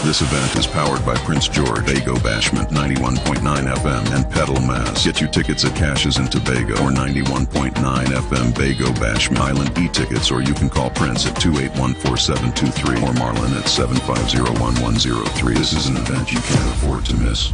This event is powered by Prince George, Tobago Bashment 91.9 FM, and Pedal Mass. Get your tickets at Cashes in Tobago or 91.9 FM Bago Bashment Island e-tickets, or you can call Prince at 2814723 or Marlon at 7501103. This is an event you can't afford to miss.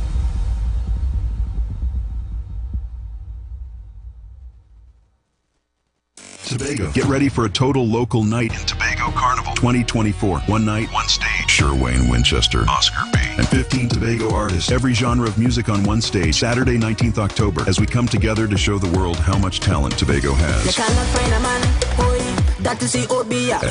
Tobago. Get ready for a total local night in Tobago Carnival 2024. One night, one stage. Sure Wayne Winchester, Oscar B, and 15 Tobago artists. Every genre of music on one stage. Saturday, 19th October, as we come together to show the world how much talent Tobago has. At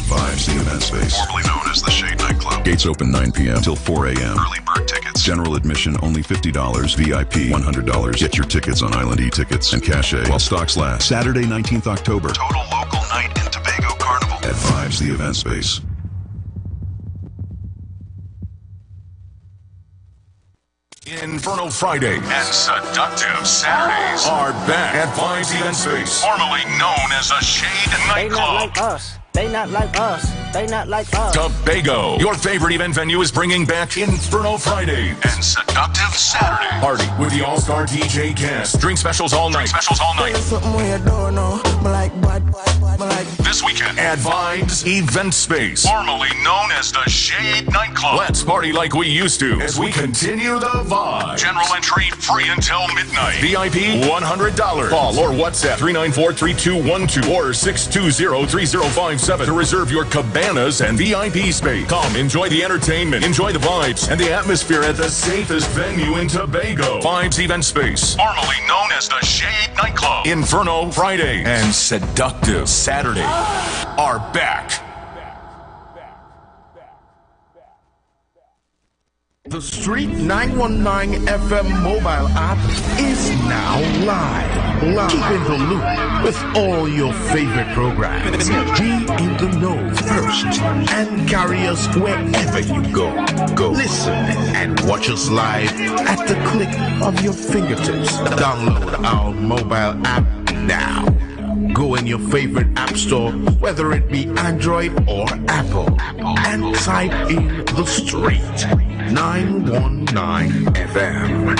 Vibes, the event space, simply known as the Shade Nightclub. Gates open 9 p.m. till 4 a.m. Early bird tickets. General admission only $50. VIP $100. Get your tickets on Island e-tickets and Cachet while stocks last. Saturday, 19th October. Total local night in Tobago Carnival. At Vibes, the event space. Inferno Friday and Seductive Saturdays are back at Vibes Event Space, formerly known as a Shade Nightclub. They not like us. They not like us. Tobago, your favorite event venue, is bringing back Inferno Friday and Seductive Saturday. Party with the all-star DJ cast. Drink specials all night. This weekend at Vibes Event Space, formerly known as the Shade Nightclub. Let's party like we used to as we continue the vibe. General entry free until midnight. VIP $100. Call or WhatsApp 394-3212 or 620-3057 to reserve your cabanas and VIP space. Come enjoy the entertainment, enjoy the vibes, and the atmosphere at the safest venue in Tobago. Vibes Event Space, formerly known as the Shade Nightclub. Inferno Friday and Seductive Saturday are back. The Street 919 FM mobile app is now live. Keep in the loop with all your favorite programs. Be in the know first and carry us wherever you go. Listen and watch us live at the click of your fingertips. Download our mobile app now. Go in your favorite app store, whether it be Android or Apple, and type in The Street 919 FM.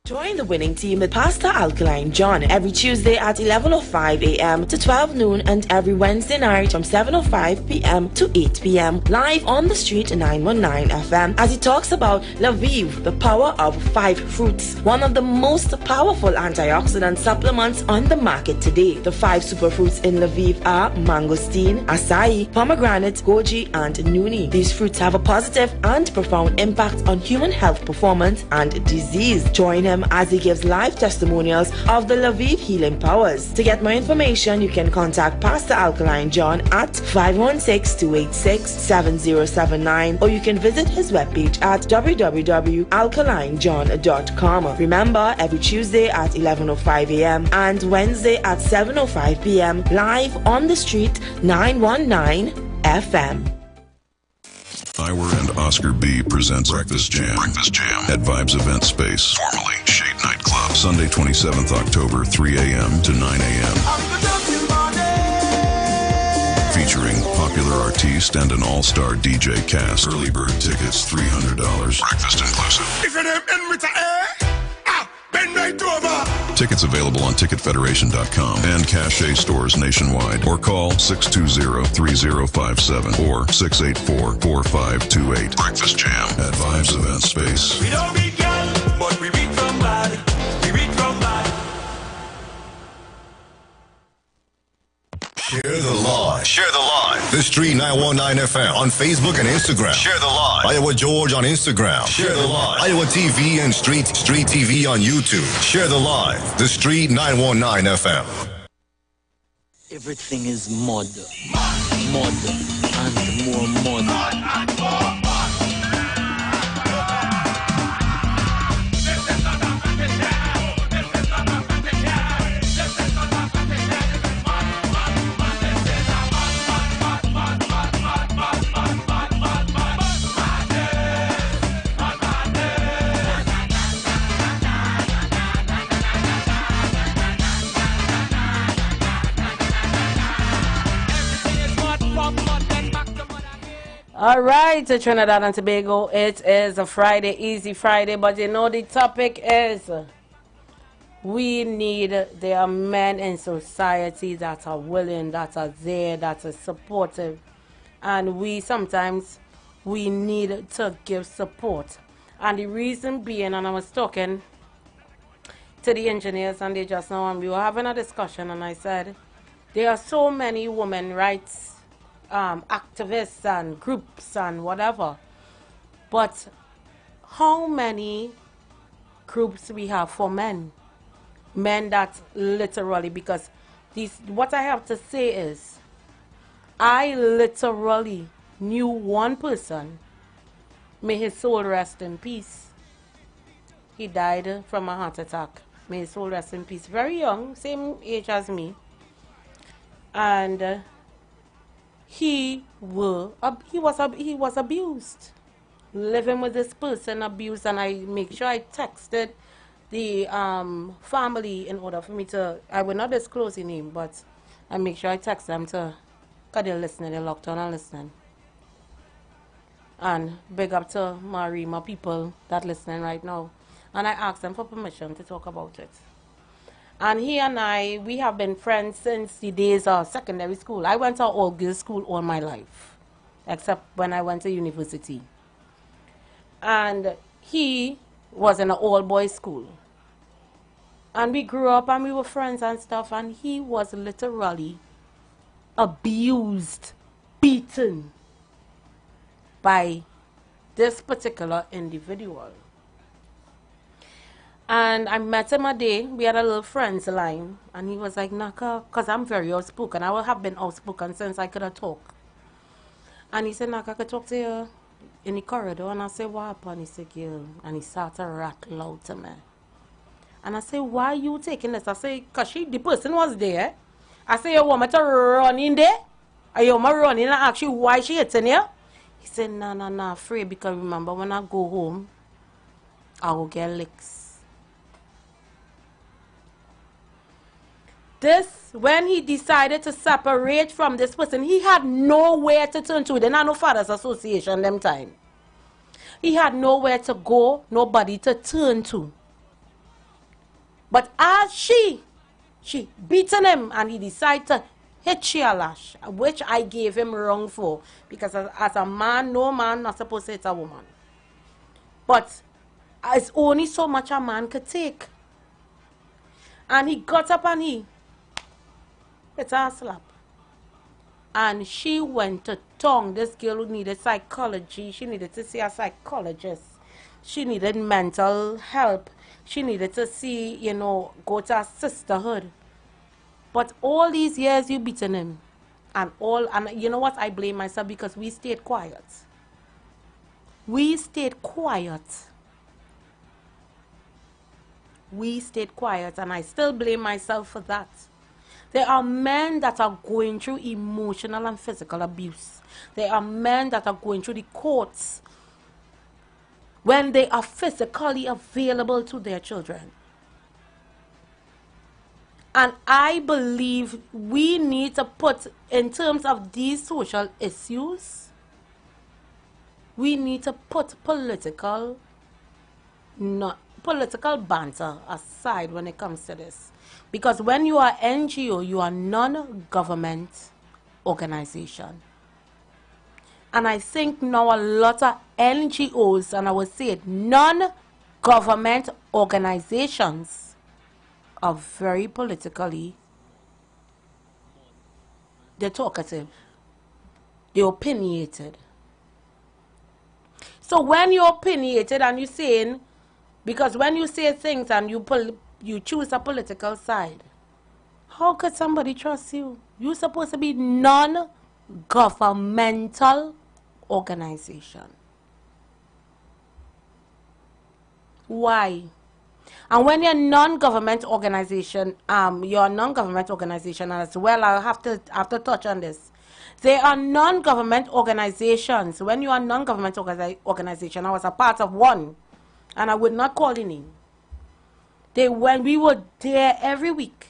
Join the winning team with Pastor Alkaline John every Tuesday at 11:05 a.m. to 12 noon and every Wednesday night from 7:05 p.m. to 8 p.m. live on the Street 919 FM as he talks about Lviv, the power of 5 fruits, one of the most powerful antioxidant supplements on the market today. The 5 superfruits in Lviv are mangosteen, acai, pomegranate, goji, and nuni. These fruits have a positive and profound impact on human health performance and disease. Join him as he gives live testimonials of the Lviv healing powers. To get more information, you can contact Pastor Alkaline John at 516-286-7079, or you can visit his webpage at www.alkalinejohn.com. Remember, every Tuesday at 11:05 a.m. and Wednesday at 7:05 p.m. live on the Street 919 FM. IWER and Oscar B presents Breakfast Jam at Vibes Event Space, formerly Shade Nightclub, Sunday 27th October, 3 a.m. to 9 a.m. Featuring popular artiste and an all-star DJ cast. Early bird tickets $300. Breakfast inclusive. If your name end with a bend right over. Tickets available on ticketfederation.com and Cachet stores nationwide, or call 620-3057 or 684-4528. Breakfast Jam at Vibes Event Space. We don't beat girl, but we beat from bad. We beat from bad. Share the live. Share the live. The Street 919 FM on Facebook and Instagram. Share the live. IWER George on Instagram. Share the live. IWER TV and Street TV on YouTube. Share the live. The Street 919 FM. Everything is mud, and more mud. All right, to Trinidad and Tobago, it is a Friday, easy Friday, but you know the topic is we need, there are men in society that are willing, that are there, that are supportive, and sometimes we need to give support. And the reason being, and I was talking to the engineers and they just now, and we were having a discussion, and I said, there are so many women rights activists and groups and whatever, but how many groups we have for men that literally, because what I have to say is I literally knew one person, may his soul rest in peace. He died from a heart attack. May his soul rest in peace. Very young, same age as me, and he was abused, living with this person, abused, and I make sure I texted the family in order for me to, I will not disclose the name, but I make sure I text them to, because they're listening, they're locked on and listening. And big up to my people that listening right now. And I asked them for permission to talk about it. And he and I, we have been friends since the days of secondary school. I went to all-girls school all my life, except when I went to university. And he was in an all-boys school. And we grew up and we were friends and stuff, and he was literally abused, beaten by this particular individual. And I met him a day, we had a little friends line, and he was like, Naka, because I'm very outspoken. I have been outspoken since I could have talked. And he said, Naka, I could talk to you in the corridor. And I said, what happened? He said, girl. And he started rattle out to me. And I said, why are you taking this? I said, because the person was there. I said, you want me to run in there? Are you want me to run in and ask you why she hitting you? He said, no, afraid, because remember when I go home, I will get licks. When he decided to separate from this person, he had nowhere to turn to. They not no Fathers Association them time. He had nowhere to go, nobody to turn to. But as she beaten him, and he decided to hit she a lash, which I gave him wrong for, because as a man, no man not supposed to hit a woman. But it's only so much a man could take. And he got up and he hit her a slap. And she went to tongue. This girl who needed psychology, she needed to see a psychologist. She needed mental help. She needed to see, go to a sisterhood. But all these years you beaten him. And you know what? I blame myself because we stayed quiet. We stayed quiet. We stayed quiet, and I still blame myself for that. There are men that are going through emotional and physical abuse. There are men that are going through the courts when they are physically available to their children. And I believe we need to put, in terms of these social issues, we need to put political banter aside when it comes to this. Because when you are NGO, you are non-government organization. And I think now a lot of NGOs, and I would say it, non-government organizations are very politically, they're talkative, they're opinionated. So when you're opinionated and you're saying, because when you say things and you choose a political side, how could somebody trust you? You're supposed to be non-governmental organization. Why? And when you're non-government organization, you're a non-government organization as well. I have to touch on this. There are non-government organizations. When you are a non-government organization, I was a part of one, and I would not call the name. When we were there every week,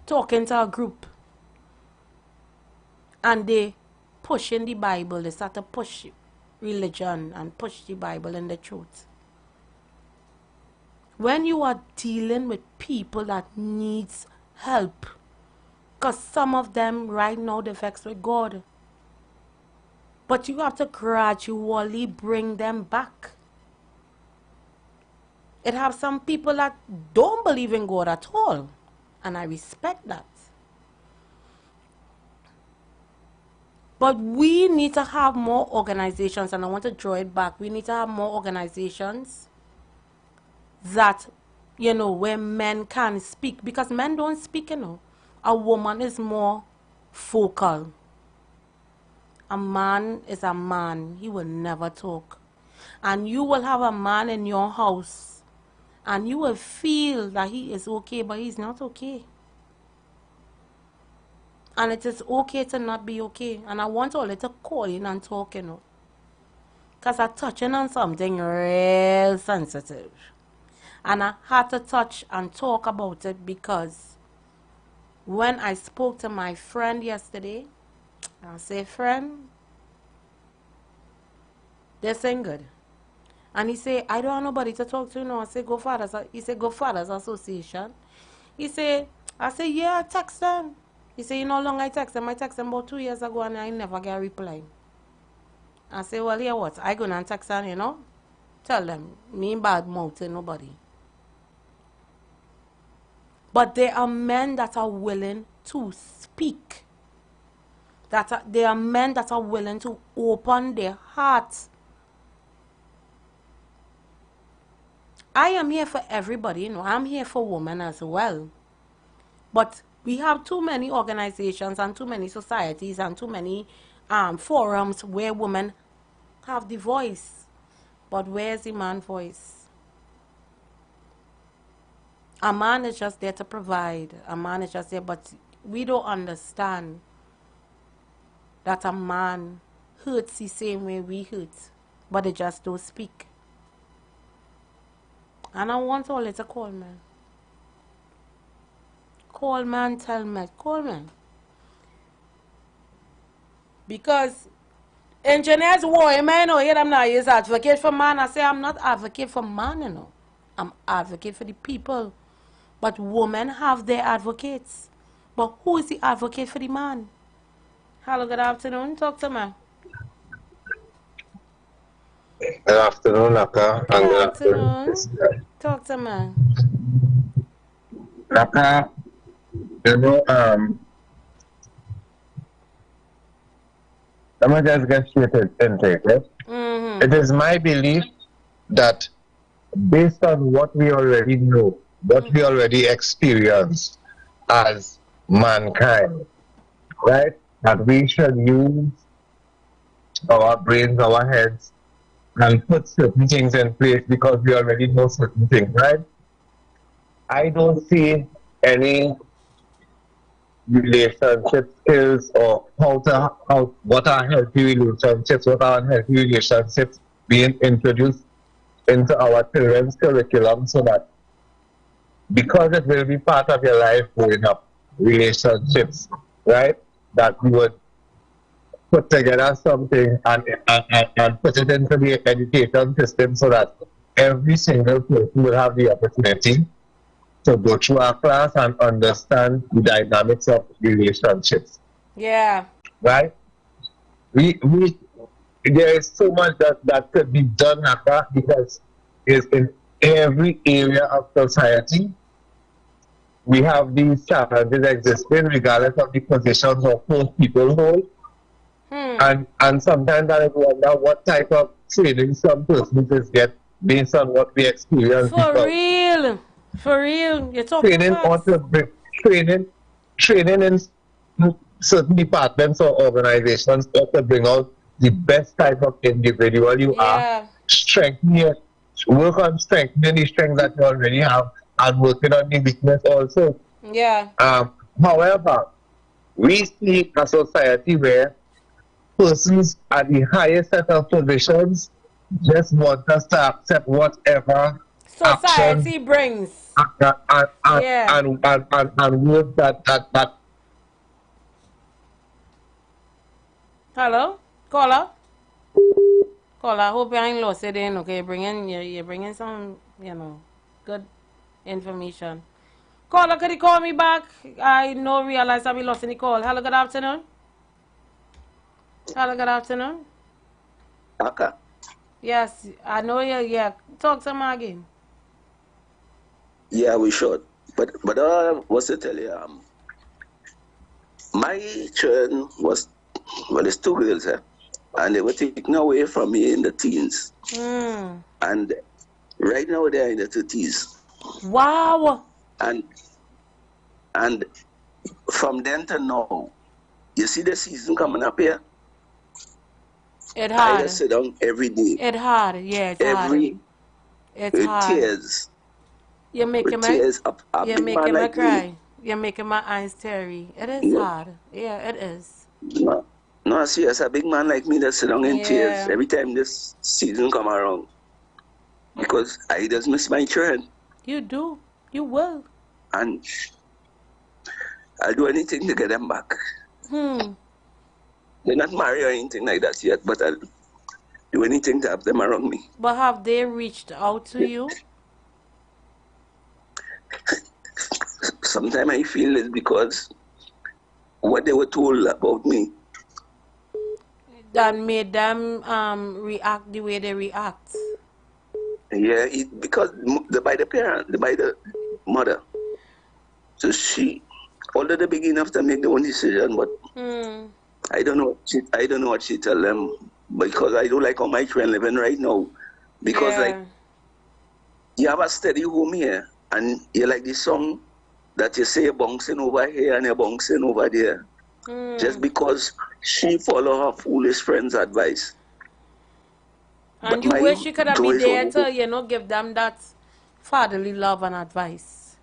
talking to a group, and they pushing the Bible, they started religion and push the Bible and the truth. When you are dealing with people that needs help, because some of them right now they're vexed with God, but you have to gradually bring them back. It have some people that don't believe in God at all, and I respect that. But we need to have more organizations, and I want to draw it back. We need to have more organizations that, you know, where men can speak, because men don't speak, you know. A woman is more vocal. A man is a man. He will never talk. And you will have a man in your house and you will feel that he is okay, but he's not okay. And it is okay to not be okay. And I want all to call in and talk, you know, because I'm touching on something real sensitive. And I had to touch and talk about it because when I spoke to my friend yesterday, I say, friend, this ain't good. And he say, I don't have nobody to talk to now. I say, go Fathers. He said, go Fathers Association. He say, I say, yeah, I text them. He say, you know how long I text them? I text them about 2 years ago and I never get a reply. I say, well, yeah, what? I go and text them, you know? Tell them, me bad mouthing nobody. But there are men that are willing to speak. There are men that are willing to open their hearts. I am here for everybody, you know. I'm here for women as well. But we have too many organizations and too many societies and too many forums where women have the voice. But where's the man's voice? A man is just there to provide. A man is just there, but we don't understand that a man hurts the same way we hurt, but they just don't speak. And I want all it to call me. Call man, tell me, call me. Because engineers war, man, know, here I'm not is advocate for man. I say I'm not advocate for man, you know. I'm advocate for the people. But women have their advocates. But who is the advocate for the man? Hello, good afternoon. Talk to me. Good afternoon, Naka. Good afternoon. Talk to me. Naka, you know, let me just get straight into it. Right? It is my belief that based on what we already know, what we already experience as mankind, right, that we should use our brains, our heads, and put certain things in place because we already know certain things, right? I don't see any relationship skills or what are healthy relationships, what are unhealthy relationships being introduced into our children's curriculum, so that because it will be part of your life growing up, relationships, right, that we would put together something and put it into the education system so that every single person will have the opportunity to go through our class and understand the dynamics of relationships. Yeah. Right? There is so much that could be done, Naka, because it's in every area of society. We have these challenges existing regardless of the positions or post people hold. And sometimes I wonder what type of training some persons get based on what we experience. For real. You're talking training about training in certain departments or organizations ought to bring out the best type of individual you are. Work on strengthening the strength that you already have and working on the weakness also. Yeah. However, we see a society where persons at the highest set of positions just want us to accept whatever society brings. And work that. Hello? Caller? Call, I hope you ain't lost it in, okay? You're bringing some, good information. Caller, could you call me back? I no realize I be lost in the call. Hello, good afternoon. Hello, good afternoon. Okay. Yes, I know you. Yeah, talk to me again. Yeah, we should. But what's to tell you? My children there's two girls, and they were taken away from me in the teens. And right now they're in the 30s. Wow. And from then to now, you see the season coming up here? It hard. I just sit down every day. It hard, yeah, it's hard. It's hard. Tears. You're making You're making me cry. You're making my eyes teary. It is hard. Yeah, it is. No, serious. A big man like me that sit down in tears every time this season come around. Because I just miss my children. You do. You will. And I'll do anything to get them back. They're not married or anything like that yet, but I'll do anything to have them around me. But have they reached out to you? Sometimes I feel it's because what they were told about me that made them react the way they react. Yeah, because by the mother. So she, although they begin to make their own decision, but I don't know what she tell them, because I don't like how my friend living right now, because like you have a steady home here, and you like the song that you say you're bouncing over here and you're bouncing over there, just because she follow her foolish friend's advice. And you wish you could have been there to, give them that fatherly love and advice.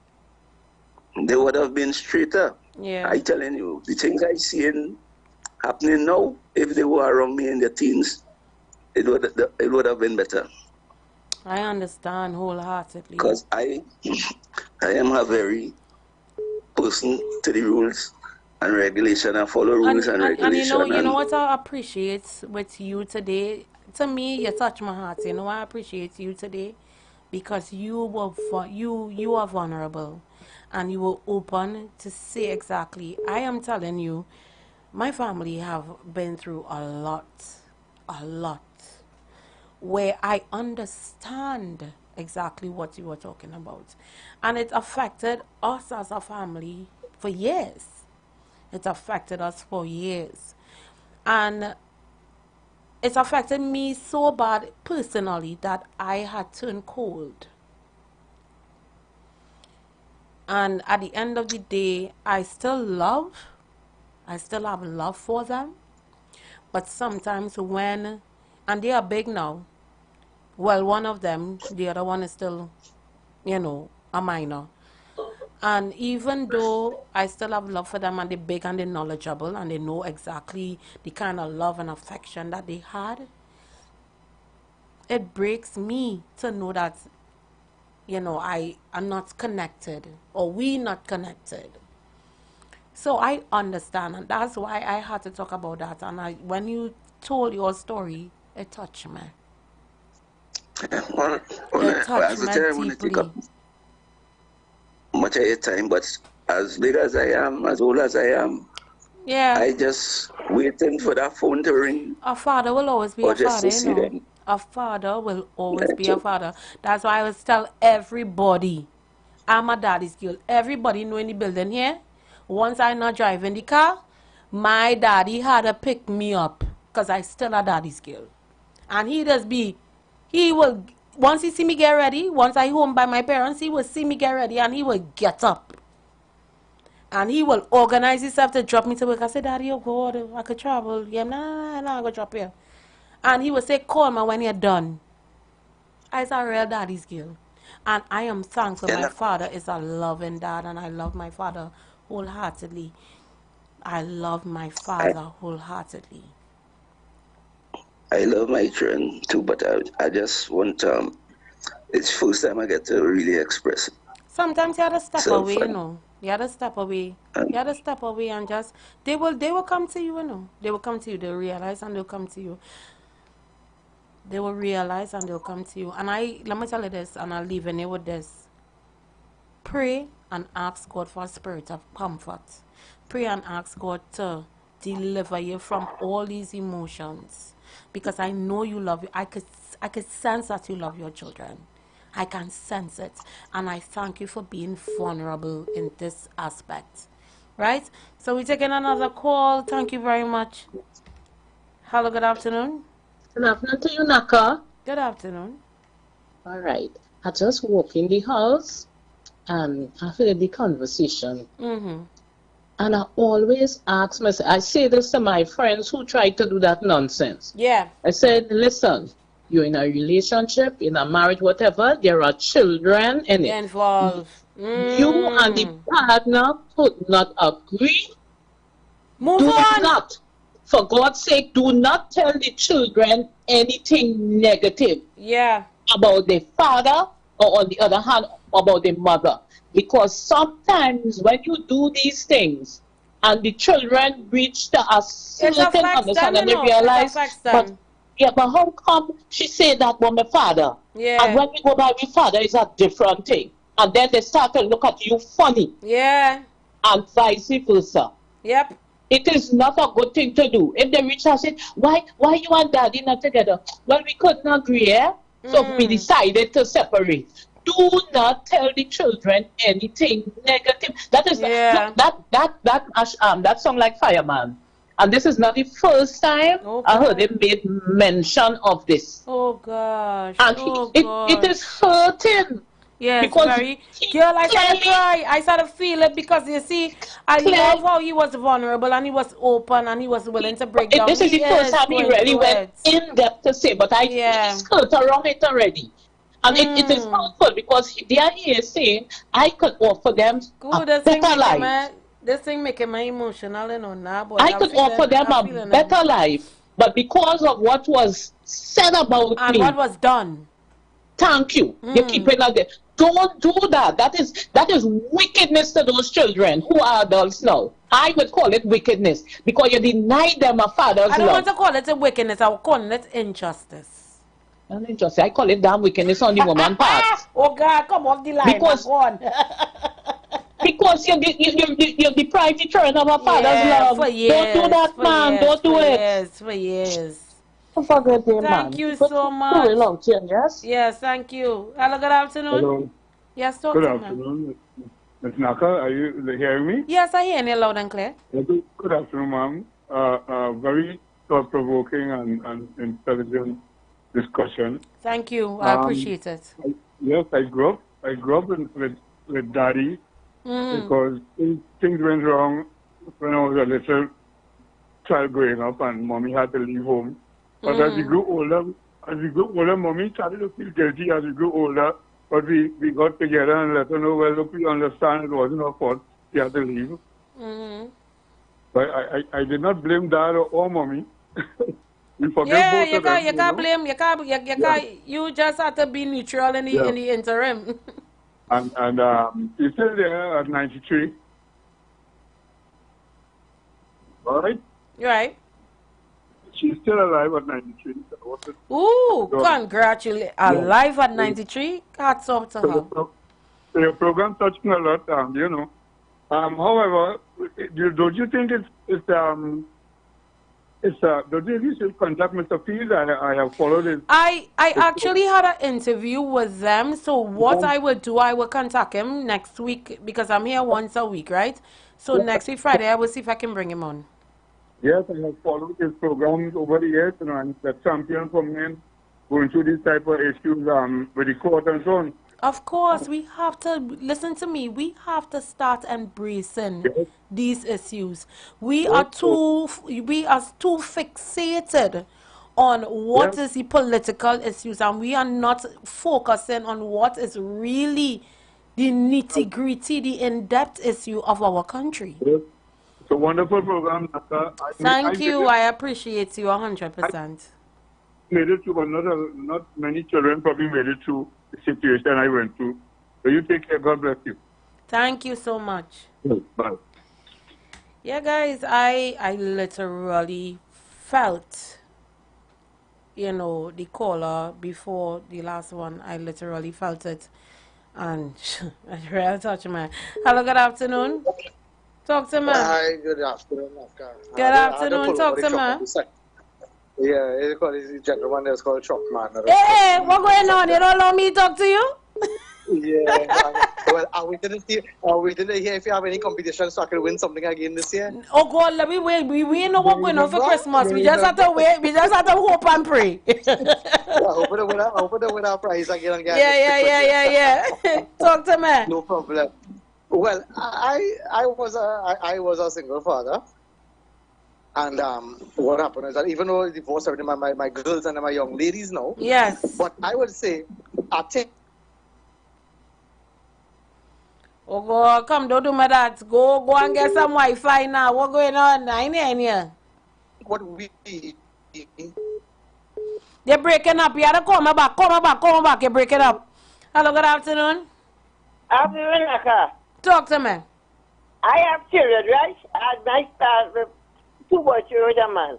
They would have been straighter. Yeah. I telling you, the things I see happening now, if they were around me in their teens, it would have been better. I understand wholeheartedly. Because I am a very person to the rules and regulation. I follow rules and regulation. And you know what I appreciate with you today? To me, you touch my heart. You know, I appreciate you today because you are vulnerable and you were open to say exactly. I am telling you, my family have been through a lot, where I understand exactly what you were talking about. And it affected us as a family for years. It affected us for years. And it affected me so bad personally that I had turned cold. And at the end of the day, I still have love for them. But sometimes when, and they are big now, well, one of them, the other one is still, a minor. And even though I still have love for them and they're big and they're knowledgeable and they know exactly the kind of love and affection that they had, it breaks me to know that, I am not connected or we not connected. So I understand, and that's why I had to talk about that. And when you told your story, it touched me. Well, as I tell you, I want to take up much of your time, but as big as I am, as old as I am, I just waiting for that phone to ring. A father will always be a father, A father will always be a father. That's why I always tell everybody, I'm a daddy's girl. Everybody know in the building here, once I'm not driving the car, my daddy had to pick me up because I still a daddy's girl. And he will, once he see me get ready, once I home by my parents, he will see me get ready and he will get up. And he will organize himself to drop me to work. I said, Daddy, oh God, I could travel. Yeah, nah, I'm going to drop you. And he will say, call me when you're done. I'm a real daddy's girl. And I am thankful. My father is a loving dad, and I love my father wholeheartedly. I love my father wholeheartedly. I love my children too, but I just want, it's the first time I get to really express it. Sometimes you have to step away, You have to step away. You have to step away and just, they will come to you, They will come to you. They'll realize and they'll come to you. they will realize and they'll come to you. And let me tell you this, and I'll leave in here with this. Pray and ask God for a spirit of comfort. Pray and ask God to deliver you from all these emotions. Because I know you love you. I could sense that you love your children. I can sense it. And I thank you for being vulnerable in this aspect. Right? So we're taking another call. Thank you very much. Hello, good afternoon. Good afternoon to you, Naka. Good afternoon. All right. I just walked in the house and I heard the conversation. Mm-hmm. And I always ask myself, I say this to my friends who try to do that nonsense. Yeah. I said, listen, you're in a relationship, in a marriage, whatever, there are children in it. Involved. You and the partner could not agree. Move do on. Not, for God's sake, do not tell the children anything negative. Yeah. About their father, or on the other hand, about their mother. Because sometimes when you do these things and the children reach to a certain understanding and they realize, but how come she said that about my father? Yeah. And when we go by my father, it's a different thing. And then they start to look at you funny. Yeah. And vice versa. Yep. It is not a good thing to do. If they reach out and say, why you and daddy not together? Well, we couldn't agree, eh? So we decided to separate. Do not tell the children anything negative. That is that song like Fireman. And this is not the first time I heard him made mention of this. Oh gosh. And it is hurting. Yes, because very. Girl, I started to cry. I started to feel it because you see, I love how he was vulnerable and he was open and he was willing to break down. This is the first time he really went in depth to say, but he's skirt around it already. And it is hurtful because there he is saying, I could offer them a better life. This thing making me emotional, you know, now. But I could offer them a better life, but because of what was said about me. And what was done. Thank you. You're keeping out there. Don't do that. That is wickedness to those children who are adults now. I would call it wickedness because you denied them a father's love. I don't want to call it a wickedness. I will call it injustice. Not injustice. I call it damn wickedness on the woman part. Oh God, come off the line. Because because you deprived the children of a father's love. For years, don't do that, man. Years, don't do it. Years, for years. Thank you so much. Long chain, yes? Yes, thank you. Hello, good afternoon. Hello. Yes, talk good to afternoon. Ms. Naka, are you hearing me? Yes, I hear you loud and clear. Good afternoon, ma'am. Very thought-provoking and intelligent discussion. Thank you. I appreciate it. Yes, I grew up with daddy because things went wrong when I was a little child growing up and mommy had to leave home. But as we grew older, mommy started to feel guilty as we grew older. But we got together and let her know, well, look, we understand it wasn't her fault. She had to leave. But I did not blame dad or mommy. We forget both of them. You can't blame. You just have to be neutral in the interim. And she's still there at 93. All right? Right. She's still alive at 93. Ooh, congratulations. Alive at 93? Hats off to her. So your program touched me a lot, you know. However, don't you think don't you should contact Mr. Field? I have followed his... I actually had an interview with them, so what I will do, I will contact him next week because I'm here once a week, right? So next week, Friday, I will see if I can bring him on. Yes, I have followed his programs over the years, you know, and the champion for men going through these type of issues with the court and so on. Of course, we have to, listen to me, we have to start embracing these issues. We are too fixated on what is the political issues, and we are not focusing on what is really the nitty-gritty, the in-depth issue of our country. It's a wonderful program, Naka. Thank you. I appreciate you 100%. Made it through, but not many children probably made it through the situation I went through. So you take care. God bless you. Thank you so much. Bye. Yeah, guys, I literally felt you know, the caller before the last one. I literally felt it. And I really touched man. Hello, good afternoon. Talk to me. Hi, good afternoon, Naka. Good afternoon, talk to me. Yeah, it's called the gentleman that's called Chuckman. Hey, what going on? You don't allow me to talk to you? Yeah, well, are we didn't hear if you have any competition so I can win something again this year? Oh God, let me wait. We know what's going on for Christmas. We just have to wait. We just have to hope and pray. Hoping to win our prize again. Yeah. Talk to me. No problem. Well, I was a single father. And what happened is that even though I divorced everything, my girls and my young ladies now. Yes. But I would say, I think. Oh God, come, don't do me that. Go and get some Wi-Fi now. What's going on? I ain't here. What we. You're breaking up. You have to come back. You're breaking up. Hello, good afternoon. Afternoon, Naka. Talk to me. I have children, right? I have 2 boy children, a man.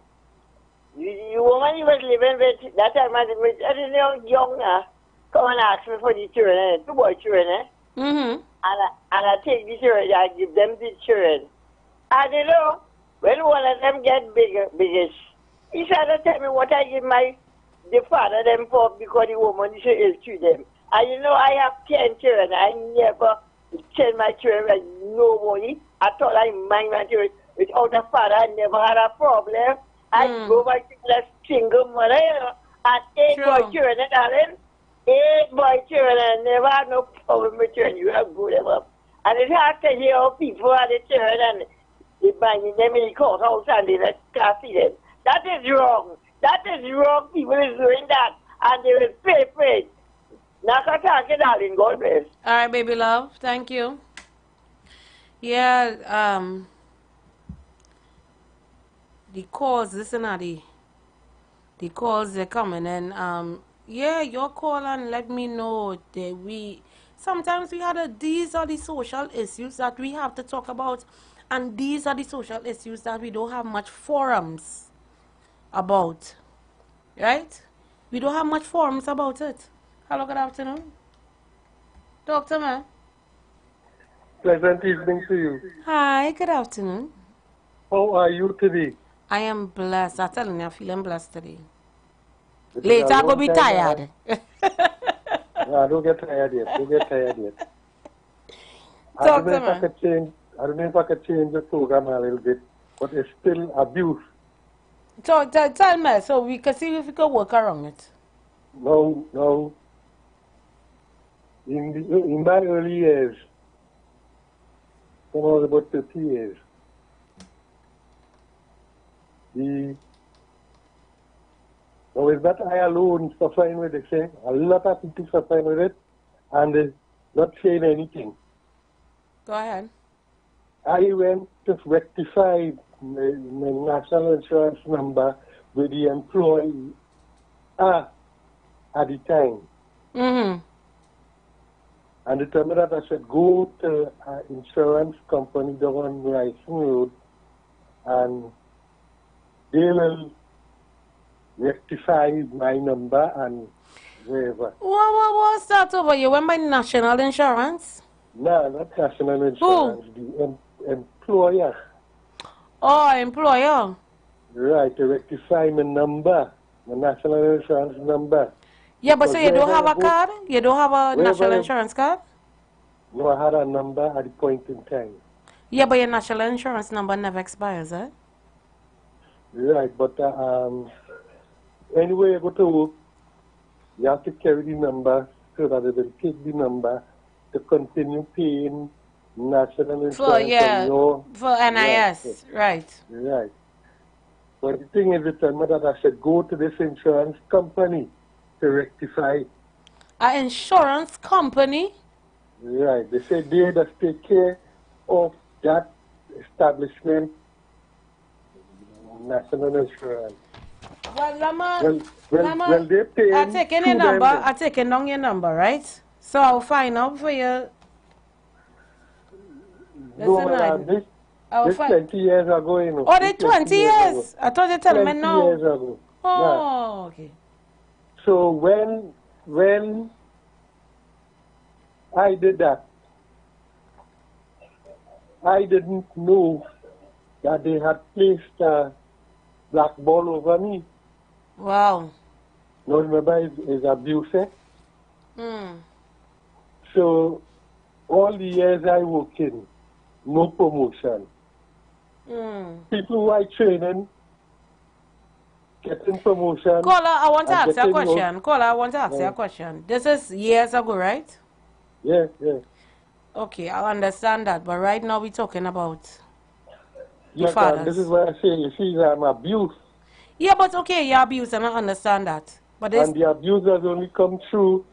The woman you was living with, that time I was young, come and ask me for the children, 2 boy children, Mm-hmm. And I take the children, I give them the children. And you know, when one of them get biggish, he started to tell me what I give the father them for because the woman is ill to them. And you know, I have 10 children. I never tell my children like nobody. I thought I mind my children. Without a father, I never had a problem. I go back to the single mother, you know, and 8 boy children, darling. 8 boy children, I never had no problem with children. You have good them up. And it's hard to hear how people are the children and they banging them in the courthouse and they can't see them. That is wrong. That is wrong. People is doing that. And they will pay. Naka talking, darling. God bless. All right, baby love. Thank you. Yeah, the calls, listen at the calls they're coming and yeah, your call and let me know that sometimes these are the social issues that we have to talk about, and these are the social issues that we don't have much forums about, right? We don't have much forums about it. Hello, good afternoon. Talk to me. Pleasant evening to you. Hi, good afternoon. How are you today? I am blessed. I'm telling you, I'm feeling blessed today. Later, I'm going to be tired. No, don't get tired yet. I don't know if I could change the program a little bit, but it's still abuse. So tell me, so we can see if we can work around it. No. In my early years, when I was about 30 years, now is that I alone suffering with it? Say? A lot of people suffering with it and not saying anything. Go ahead. I went to rectify my national insurance number with the employee at the time. Mm-hmm. And determined that I should go to an insurance company down on Rice Road and they will rectify my number and wherever. What's that over? You went by national insurance? No, not national insurance. Who? The employer. Oh, employer. Right, to rectify my number, my national insurance number. Yeah, but so you don't have a card? You don't have a national insurance card? No, I had a number at the point in time. Yeah, but your national insurance number never expires, eh? Right, but anyway you go to work, you have to carry the number so that they will take the number to continue paying national insurance for NIS, right. Right. But the thing is, determined that I should go to this insurance company to rectify. An insurance company? Right. They say they just take care of that establishment, national insurance. Well, Lama, they pay. I'm taking your number. I'm taking down your number, right? So I'll find out for you. No, madam, this 20 years ago, you know. Oh, they 20 years? I thought you told me now. 20 years ago. Oh, okay. So when I did that, I didn't know that they had placed a black ball over me. Wow. No, remember his abuse. So all the years I worked in, no promotion. People who I training, getting promotion. Caller, I want to ask you a question. Caller, I want to ask you a question. This is years ago, right? Yeah. Okay, I understand that, but right now we're talking about your Yes, fathers. this is what I say. You see, I'm abused. Yeah, but okay, you're abused, and I understand that. But this... And the abuse has only come through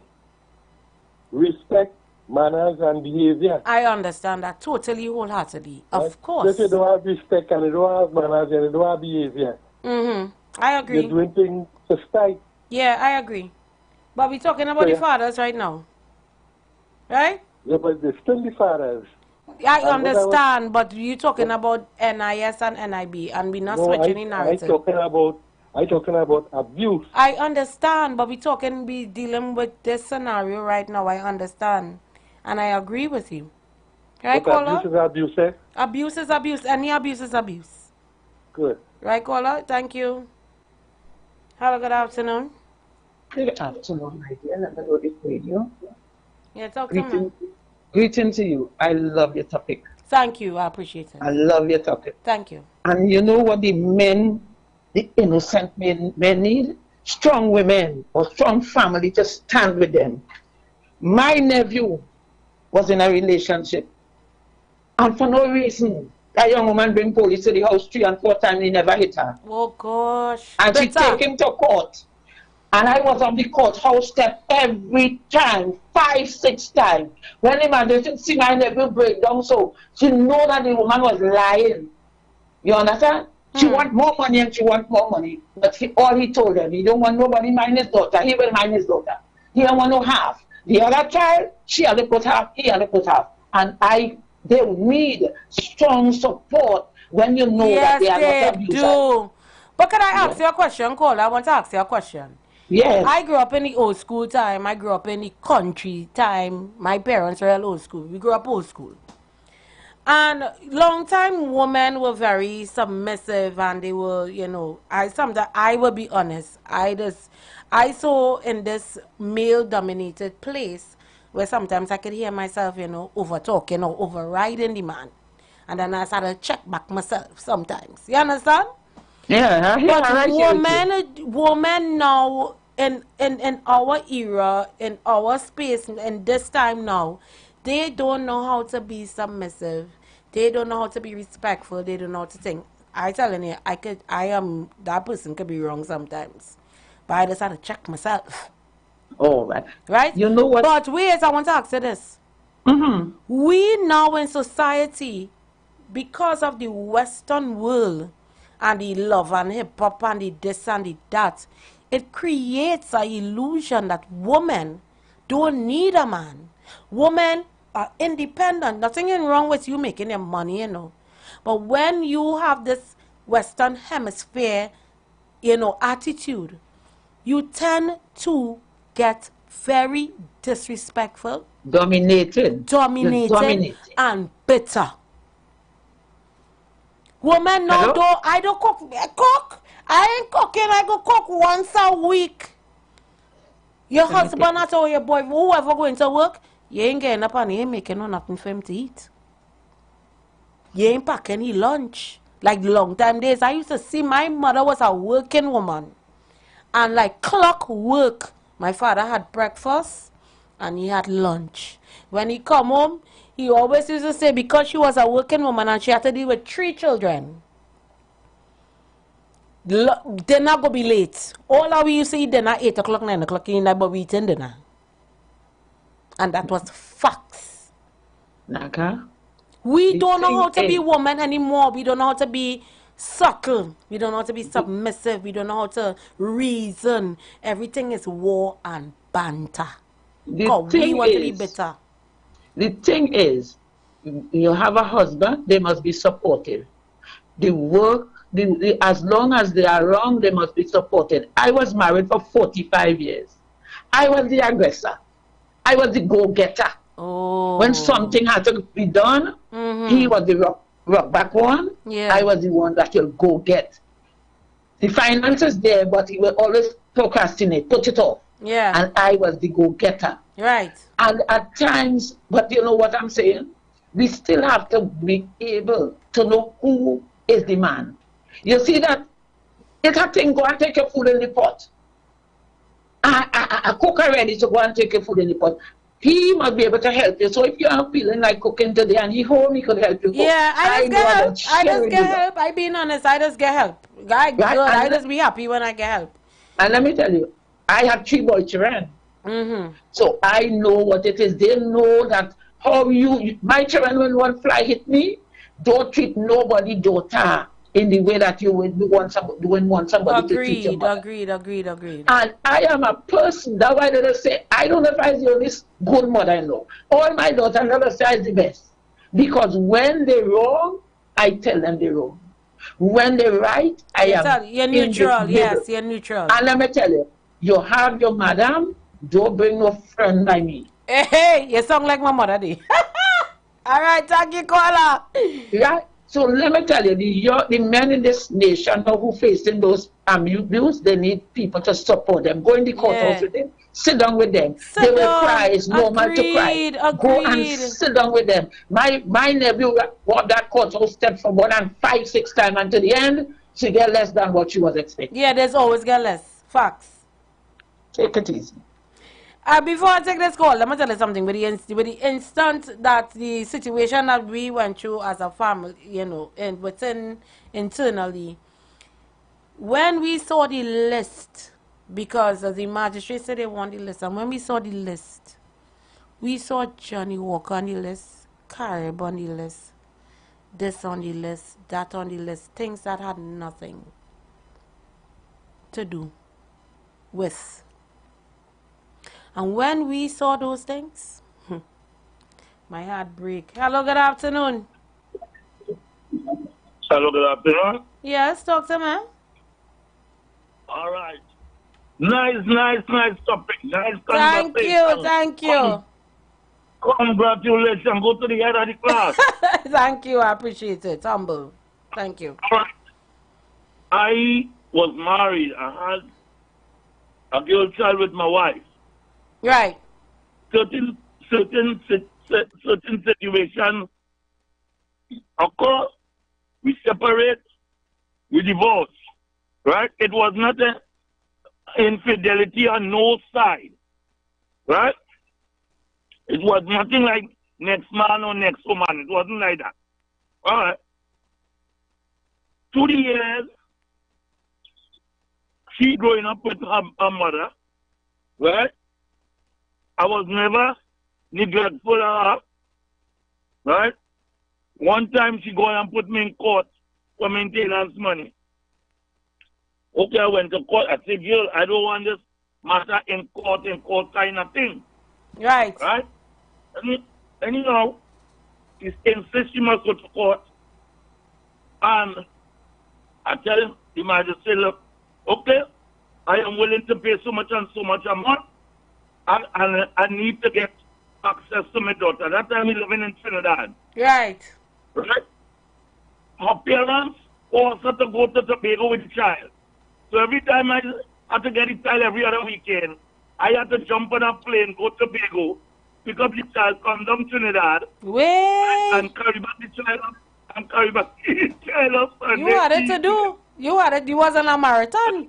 respect, manners, and behavior. I understand that totally, wholeheartedly. Right? Of course. If you don't have respect and you don't have manners and you don't have behavior, I agree. you're doing things to spite. Yeah, I agree. But we're talking about the fathers right now. Right? Yeah, but they're still the fathers. I understand, but you're talking about NIS and NIB, and we're not switching the narrative. I'm talking about abuse. I understand, but we dealing with this scenario right now. I understand, and I agree with you. Right, caller? Abuse is abuse, eh? Abuse is abuse. Any abuse is abuse. Good. Right, caller? Thank you. Have a good afternoon. Good afternoon, my dear. Let me go to the radio. Yeah, talk to me. Greeting to you. I love your topic. Thank you. I appreciate it. I love your topic. Thank you. And you know what the innocent men need? Strong women or strong family to stand with them. My nephew was in a relationship, and for no reason, that young woman bring police to the house 3 and 4 times, he never hit her. Oh gosh. And she take him to court. And I was on the courthouse step every time, 5, 6 times. When the man see my nephew break down, so she know that the woman was lying. You understand? She want more money and she want more money. But all he told them, he don't want nobody mind his daughter. He will mind his daughter. He don't want no half. The other child, she had to put half, he had to put half. And they need strong support when you know that they are not abusers. Do. But can I ask you a question, Cole? I want to ask you a question. Yes. I grew up in the old school time. I grew up in the country time. My parents were old school. We grew up old school. And long time women were very submissive, and they were, you know, I will be honest. I saw in this male dominated place where sometimes I could hear myself, you know, over talking or overriding the man. And then I started to check back myself sometimes. You understand? Yeah, but women now in our era, in our space, in this time now, they don't know how to be submissive. They don't know how to be respectful. They don't know how to think. I telling you, that person could be wrong sometimes. But I just had to check myself. Oh, right. Right? You know what? But wait, I want to ask you this. We now in society, because of the Western world, and the love and hip-hop and the this and the that, it creates an illusion that women don't need a man. Women are independent. Nothing is wrong with you making your money, you know. But when you have this Western hemisphere, you know, attitude, you tend to get very disrespectful, dominated, and bitter. Women now I don't cook. I ain't cooking. I go cook once a week. Your husband or your boy, whoever going to work, you ain't getting up and you ain't making no nothing for him to eat. You ain't packing his lunch. Like long time days, I used to see my mother was a working woman. And like clock work, my father had breakfast and he had lunch. When he come home, he always used to say because she was a working woman and she had to deal with 3 children, dinner go be late. All of we used to eat dinner 8 o'clock, 9 o'clock in the night, but we eating dinner. And that was facts. Naka. We don't know how to be women anymore. We don't know how to be subtle. We don't know how to be submissive. We don't know how to reason. Everything is war and banter. We want to be bitter. The thing is, you have a husband, they must be supportive. The work, as long as they are wrong, they must be supported. I was married for 45 years. I was the aggressor. I was the go-getter. Oh. When something had to be done, he was the rock back one. Yeah. I was the one that will go get. The finances there, but he will always procrastinate, put it off. Yeah. And I was the go-getter. Right. And at times, but you know what I'm saying? We still have to be able to know who is the man. You see that? It's a thing, go and take your food in the pot. A cook ready to go and take your food in the pot. He must be able to help you. So if you are feeling like cooking today and he home, he could help you. Yeah, I just get help. I just get help. I being honest, I just get help. I just be happy when I get help. And let me tell you, I have 3 boy children. So I know what it is. They know that how my children, when one fly hit me, don't treat nobody daughter in the way that you would want somebody to treat your mother. Agreed. And I am a person, that's why they say, I don't know if I'm the only good mother-in-law. All my daughters never say I'm the best. Because when they're wrong, I tell them they're wrong. When they're right, You're neutral, yes, you're neutral. And let me tell you, you have your madam, don't bring no friend like me. Hey, you sound like my mother, did. All right, thank you, caller. Right? So let me tell you, the men in this nation now who facing those abuse, they need people to support them. Go in the courthouse with them, sit down with them. They will cry, it's normal to cry. Go and sit down with them. My nephew walked that courthouse step for more than 5-6 times, and to the end, she get less than what she was expecting. Yeah, there's always get less. Facts. Take it easy. Before I take this call, let me tell you something. With the instant that the situation that we went through as a family, you know, and within internally, when we saw the list, because as the magistrate said they want the list, and when we saw the list, we saw Johnny Walker on the list, Carib on the list, this on the list, that on the list, things that had nothing to do with. And when we saw those things, my heart break. Hello, good afternoon. Hello, good afternoon. Yes, talk to me. All right. Nice topic. Nice conversation. Thank you. Congratulations. Go to the head of the class. Thank you. I appreciate it. Humble. Thank you. All right. I was married. I had a girl child with my wife. Right. Certain situations occur, we separate, we divorce. Right? It was not an infidelity on no side. Right? It was nothing like next man or next woman. It wasn't like that. All right. 2 years, she growing up with her mother. Right? I was never neglectful of her, right? One time she go and put me in court for maintenance money. Okay, I went to court. I said, girl, I don't want this matter in court kind of thing. Right. Right? And you know, she insists she must go to court. And I tell the magistrate, look, okay, I am willing to pay so much and so much a month. And I need to get access to my daughter. That time we living in Trinidad. Right. Right? Her parents forced her to go to Tobago with the child. So every time I had to get the child every other weekend, I had to jump on a plane, go to Tobago, pick up the child, come down Trinidad, and carry back the child up, and carry back the child up. You had it to do. You had it. You wasn't a marathon.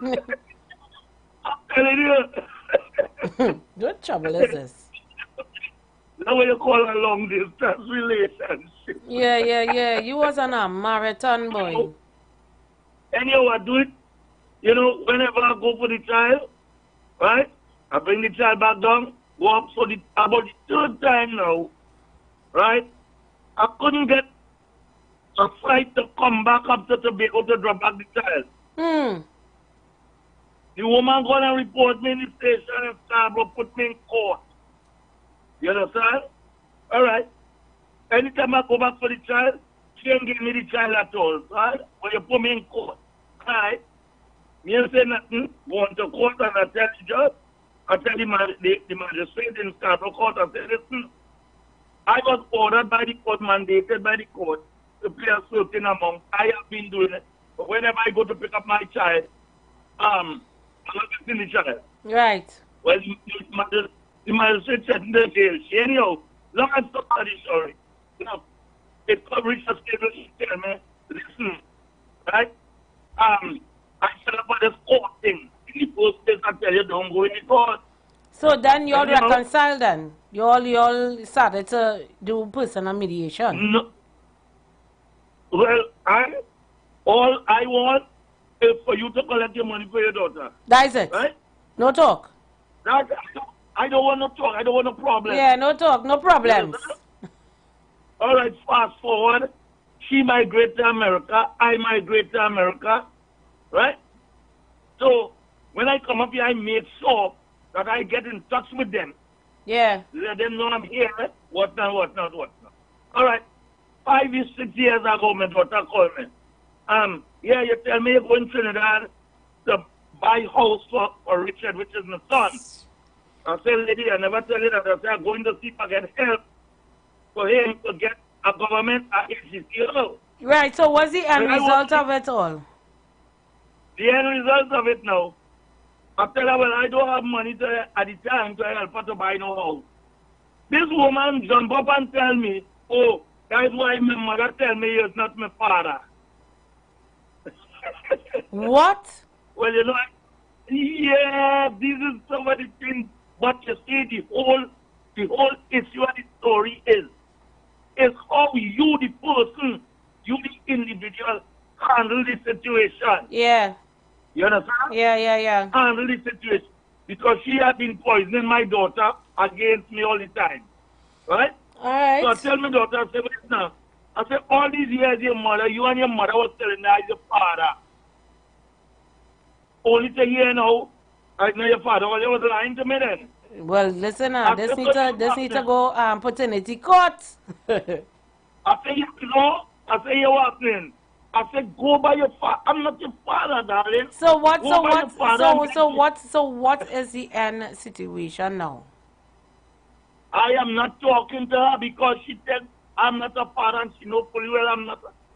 I'm telling you. What trouble is this? That's what you call a long distance relationship. Yeah. You wasn't a marathon boy. Anyhow, I do it. You know, whenever I go for the child, right? I bring the child back down, go up for about the 3rd time now, right? I couldn't get a flight to come back up to Tobago to drop back the child. The woman gonna report me in the station and Scarborough, put me in court. You understand? All right. Anytime I go back for the child, she ain't give me the child at all, right? When you put me in court, right? Me ain't say nothing, go into court and I tell the judge, I tell the magistrate in Scarborough Court, I say, listen, I was ordered by the court, mandated by the court, to pay a certain amount. I have been doing it. But whenever I go to pick up my child, I'm not getting the child. Right. Well, the magistrate said in the jail, she anyhow, long and stop that story. You know, it coverage a stable, she tell me, listen, right? I set up for this court thing. In the first place, I tell you, don't go in the court. So then you all reconcile then? You all started to do personal mediation? No. Well, all I want is for you to collect your money for your daughter. That is it? Right? No talk? I don't want no talk. I don't want no problem. Yeah, no talk, no problems. All right, fast forward. She migrated to America. I migrated to America. Right? So, when I come up here, I make sure that I get in touch with them. Yeah. Let them know I'm here. What not. All right. 5 or 6 years ago, my daughter called me. Yeah, you tell me you're going to Trinidad to buy house for Richard, which is my son. I said, lady, I never tell you that. I said, I'm going to see if I can help for him to get a government agency. Right, so what's the end result of it all? The end result of it now, I tell her, well, I don't have money at the time to help her to buy no house. This woman jump up and tell me, oh, that's why my mother tell me you're not my father. What? Well, you know, yeah, this is some of the things. But you see, the whole issue of the story is how you, the person, you, the individual, handle the situation. Yeah. You understand? Yeah. Handle the situation. Because she had been poisoning my daughter against me all the time. Right? All right. So I tell my daughter, I say, wait now. I said, all these years you and your mother was telling me I'm your father. Only to hear now, I know your father was lying to me then. Well, listen now, this need to go paternity court. I say, you know, I say, you're happening. I said, go by your father. I'm not your father, darling. So what is the end situation now? I am not talking to her because she said I'm not a father and she knows fully well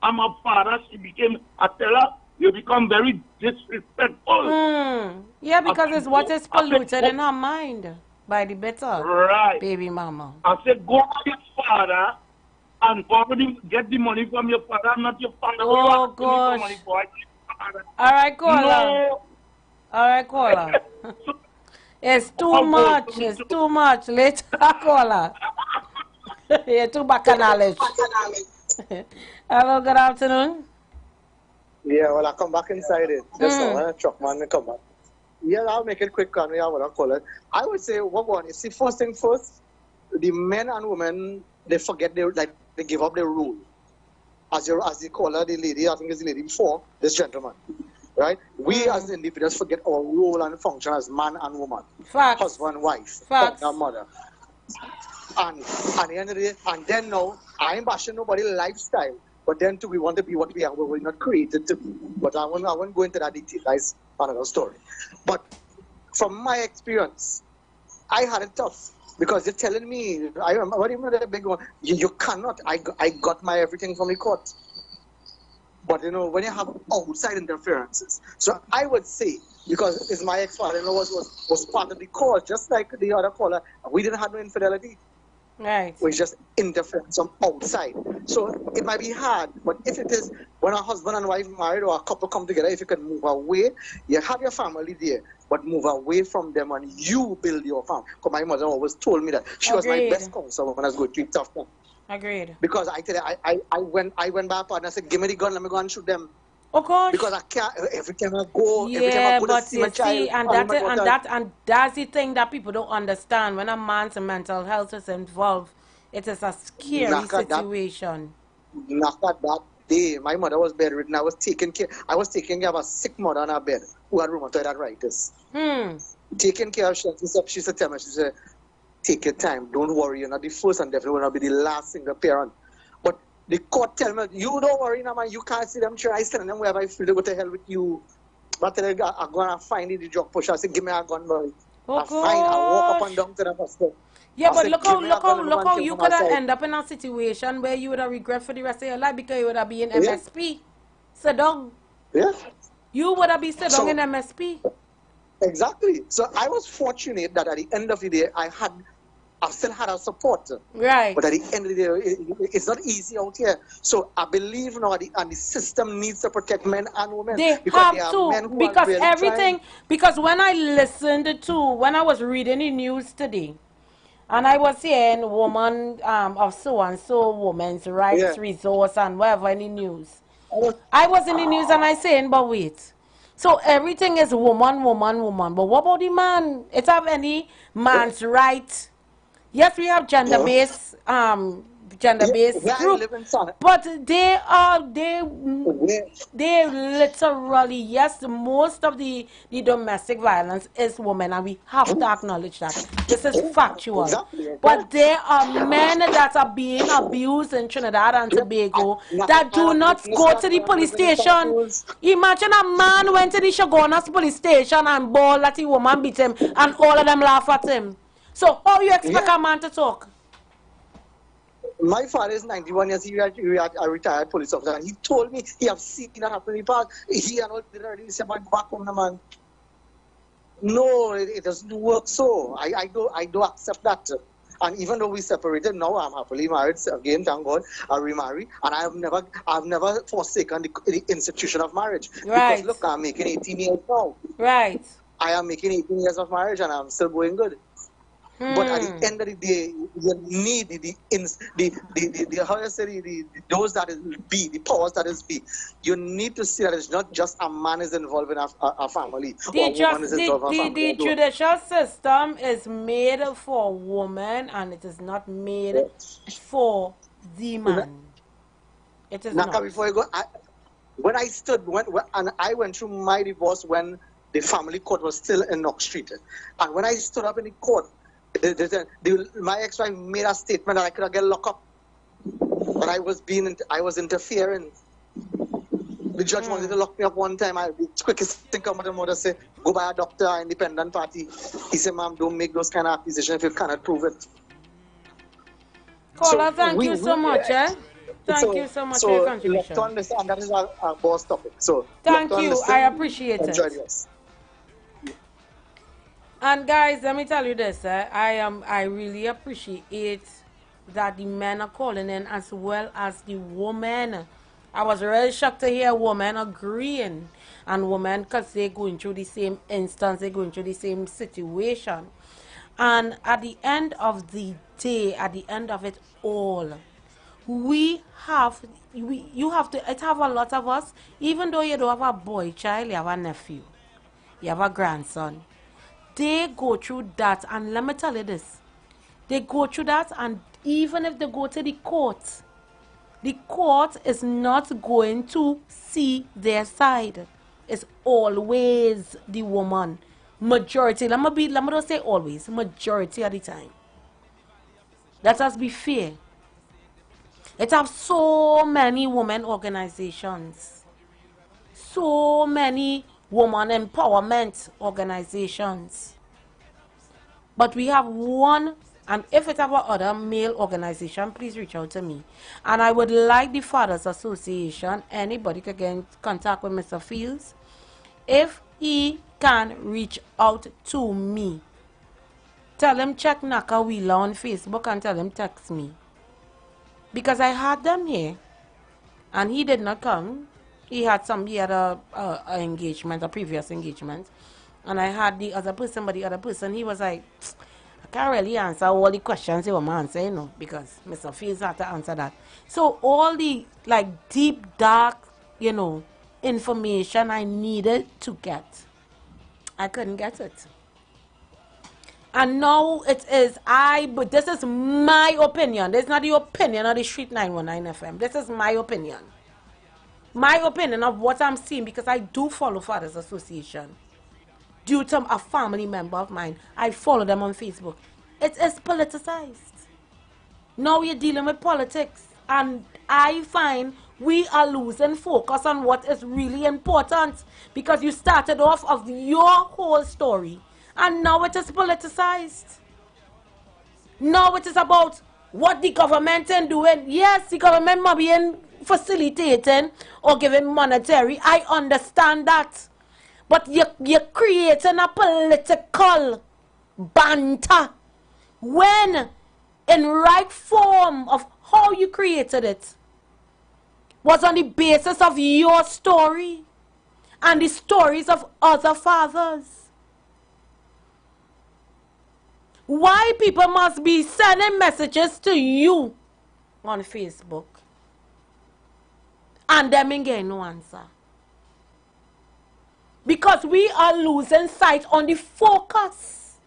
I'm a father. She became a teller. You become very disrespectful. Yeah, because it's what is polluted in her mind by the better baby mama. I said, go to your father and probably get the money from your father. I'm not your father. Oh, gosh. All right, caller. No. All right, caller. It's too much. It's too much. Later, caller. You're too bacchanalish. Hello, good afternoon. Yeah, well, I come back inside it. Just now, truck man, come back. Yeah, I'll make it quick, and what I call it. I would say, you see, first thing first, the men and women, they forget they give up their role. As the caller, the lady, I think it's the lady before, this gentleman. Right? We as individuals forget our role and function as man and woman. Facts. Husband, wife, Facts. father, mother. And at the end of the day, and then now, I ain't bashing nobody's lifestyle. But then too, we want to be what we are. We're not created to be. But I won't go into that detail. That's another story. But from my experience, I had it tough. Because they're telling me, I remember the big one, you cannot. I got my everything from the court. But you know, when you have outside interferences. So I would say, because it's my ex-father-in-law was part of the cause, just like the other caller, we didn't have no infidelity. Right. It's just interference from outside. So it might be hard, but if it is when a husband and wife married or a couple come together, if you can move away, you have your family there, but move away from them and you build your family. Because my mother always told me that. She was my best counselor when I was going through tough time. Agreed. Because I tell you, I went back and I said, give me the gun, let me go and shoot them. Of course. Because I can't, every time I go, but to see my child. And that's the thing that people don't understand. When a man's mental health is involved, it is a scary situation. Not that day, my mother was bedridden. I was taking care of a sick mother on her bed who had rheumatoid arthritis. Taking care of she said to me, she said, take your time, don't worry, you're not the first and definitely will not be the last single parent. But the court tell me, you don't worry, no, man, you can't see them children. I send them wherever I feel they go to hell with you. But I'm going to find the drug pusher. I say, give me a gun, boy. I walk up and down to the pastor. Yeah, but look how you could have ended up in a situation where you would have regret for the rest of your life because you would have been in MSP. Sit down. Yeah. You would have been sit down in MSP. Exactly. So I was fortunate that at the end of the day, I still had a support. Right. But at the end of the day, it's not easy out here. So I believe now the system needs to protect men and women. They because have to. Because everything, because when I listened to, when I was reading the news today, and I was hearing woman of so-and-so women's rights resource and whatever in the news. I was in the news and I saying, but wait. So everything is woman, woman, woman. But what about the man? It have any man's right? Yes, we have gender-based group, but they literally, yes, most of the domestic violence is women, and we have to acknowledge that. This is factual. But there are men that are being abused in Trinidad and Tobago that do not go to the police station. Imagine a man went to the Shogunas police station and bawled that the woman beat him, and all of them laugh at him. So how you expect a man to talk? My father is 91 years. He was a retired police officer, and he told me he have seen that happen in the past. He and all did already say, "Man, go back home, man." No, it doesn't work so. I do accept that. And even though we separated, now I'm happily married again. Thank God, I remarried, and I've never forsaken the institution of marriage. Right. Because look, I'm making 18 years now. Right. I am making 18 years of marriage, and I'm still going good. But at the end of the day, you need those that is B, the powers that is B. You need to see that it's not just a man is involved in a family. The judicial system is made for women, and it is not made for the man. It is not. Before you go, when I went through my divorce when the family court was still in Knox Street, and when I stood up in the court, my ex-wife made a statement that I could get locked up, but I was interfering. The judge wanted to lock me up one time. The quickest thing come out of the mother say, go by a doctor, an independent party. He said, "Ma'am, don't make those kind of accusations if you cannot prove it." Caller, thank you so much. Thank you so much for your contribution. To understand, that is our boss topic. So thank you. I appreciate it. And guys, let me tell you this, I really appreciate that the men are calling in as well as the women. I was really shocked to hear women agreeing, and women, because they're going through the same instance, they're going through the same situation. And at the end of the day, at the end of it all, you have to, it have a lot of us, even though you don't have a boy child, you have a nephew, you have a grandson. They go through that, and let me tell you this, they go through that, and even if they go to the court is not going to see their side. It's always the woman. Majority, let me not say always, majority of the time. Let us be fair. It have so many women organizations, so many woman empowerment organizations, but we have one, and if it have other male organization, please reach out to me. And I would like the Fathers Association, anybody can get in contact with Mr. Fields, if he can reach out to me. Tell him check Naka Wheeler on Facebook and tell him text me, because I had them here and he did not come. He had a engagement, a previous engagement, and I had the other person, but the other person, he was like, I can't really answer all the questions you want to answer, you know, because Mr. Fields had to answer that. So all the like deep, dark, you know, information I needed to get, I couldn't get it. And now it is but this is my opinion. This is not the opinion of the Street 919 FM. This is my opinion. My opinion of what I'm seeing, because I do follow Fathers Association. Due to a family member of mine, I follow them on Facebook. It is politicized. Now you're dealing with politics. And I find we are losing focus on what is really important, because you started off of your whole story and now it is politicized. Now it is about what the government is doing. Yes, the government might be facilitating or giving monetary. I understand that. But you're creating a political banter when in right form of how you created it was on the basis of your story and the stories of other fathers. Why people must be sending messages to you on Facebook and them ain't getting no answer? Because we are losing sight on the focus.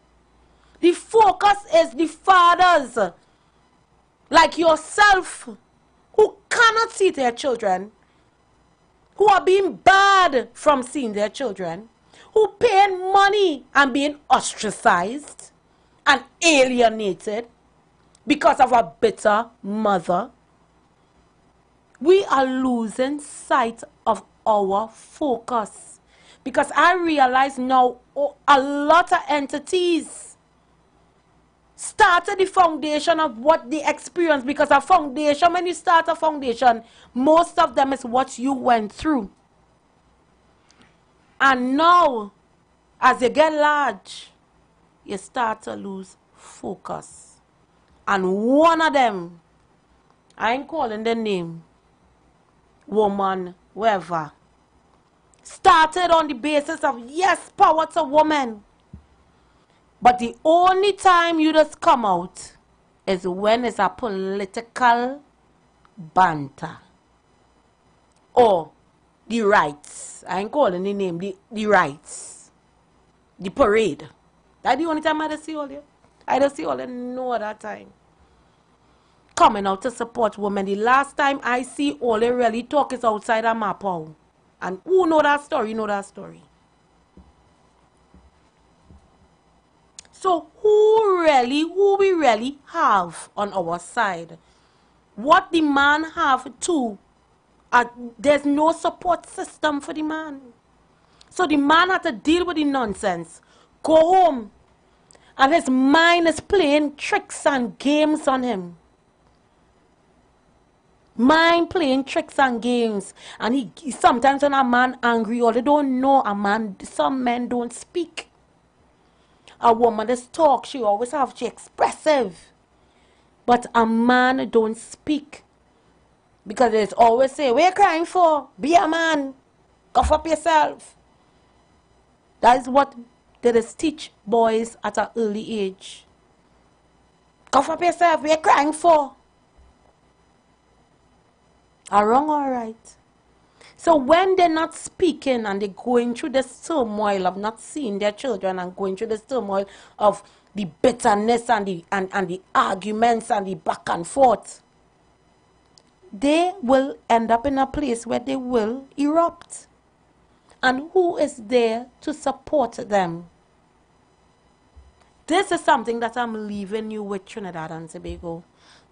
The focus is the fathers like yourself who cannot see their children, who are being barred from seeing their children, who paying money and being ostracized and alienated because of a bitter mother. We are losing sight of our focus. Because I realize now a lot of entities started the foundation of what they experience. Because a foundation, when you start a foundation, most of them is what you went through. And now, as you get large, you start to lose focus. And one of them, I ain't calling the name, woman, whoever, started on the basis of, yes, power to woman. But the only time you just come out is when it's a political banter. Or the rights. I ain't calling the name, the rights. The parade. That's the only time I don't see all you. I don't see all you no other time. Coming out to support women. The last time I see all they really talk is outside of Mapow. And who know that story, know that story. So who we really have on our side? What the man have too? There's no support system for the man. So the man had to deal with the nonsense. Go home. And his mind is playing tricks and games on him. Mind playing tricks and games. And he sometimes when a man angry or they don't know a man, some men don't speak. A woman just talk, she expressive. But a man don't speak. Because they always say, what are you crying for? Be a man. Cough up yourself. That is what they just teach boys at an early age. Cough up yourself, what are you crying for? Are wrong or right? So when they're not speaking and they're going through this turmoil of not seeing their children and going through this turmoil of the bitterness and the arguments and the back and forth, they will end up in a place where they will erupt. And who is there to support them? This is something that I'm leaving you with, Trinidad and Tobago.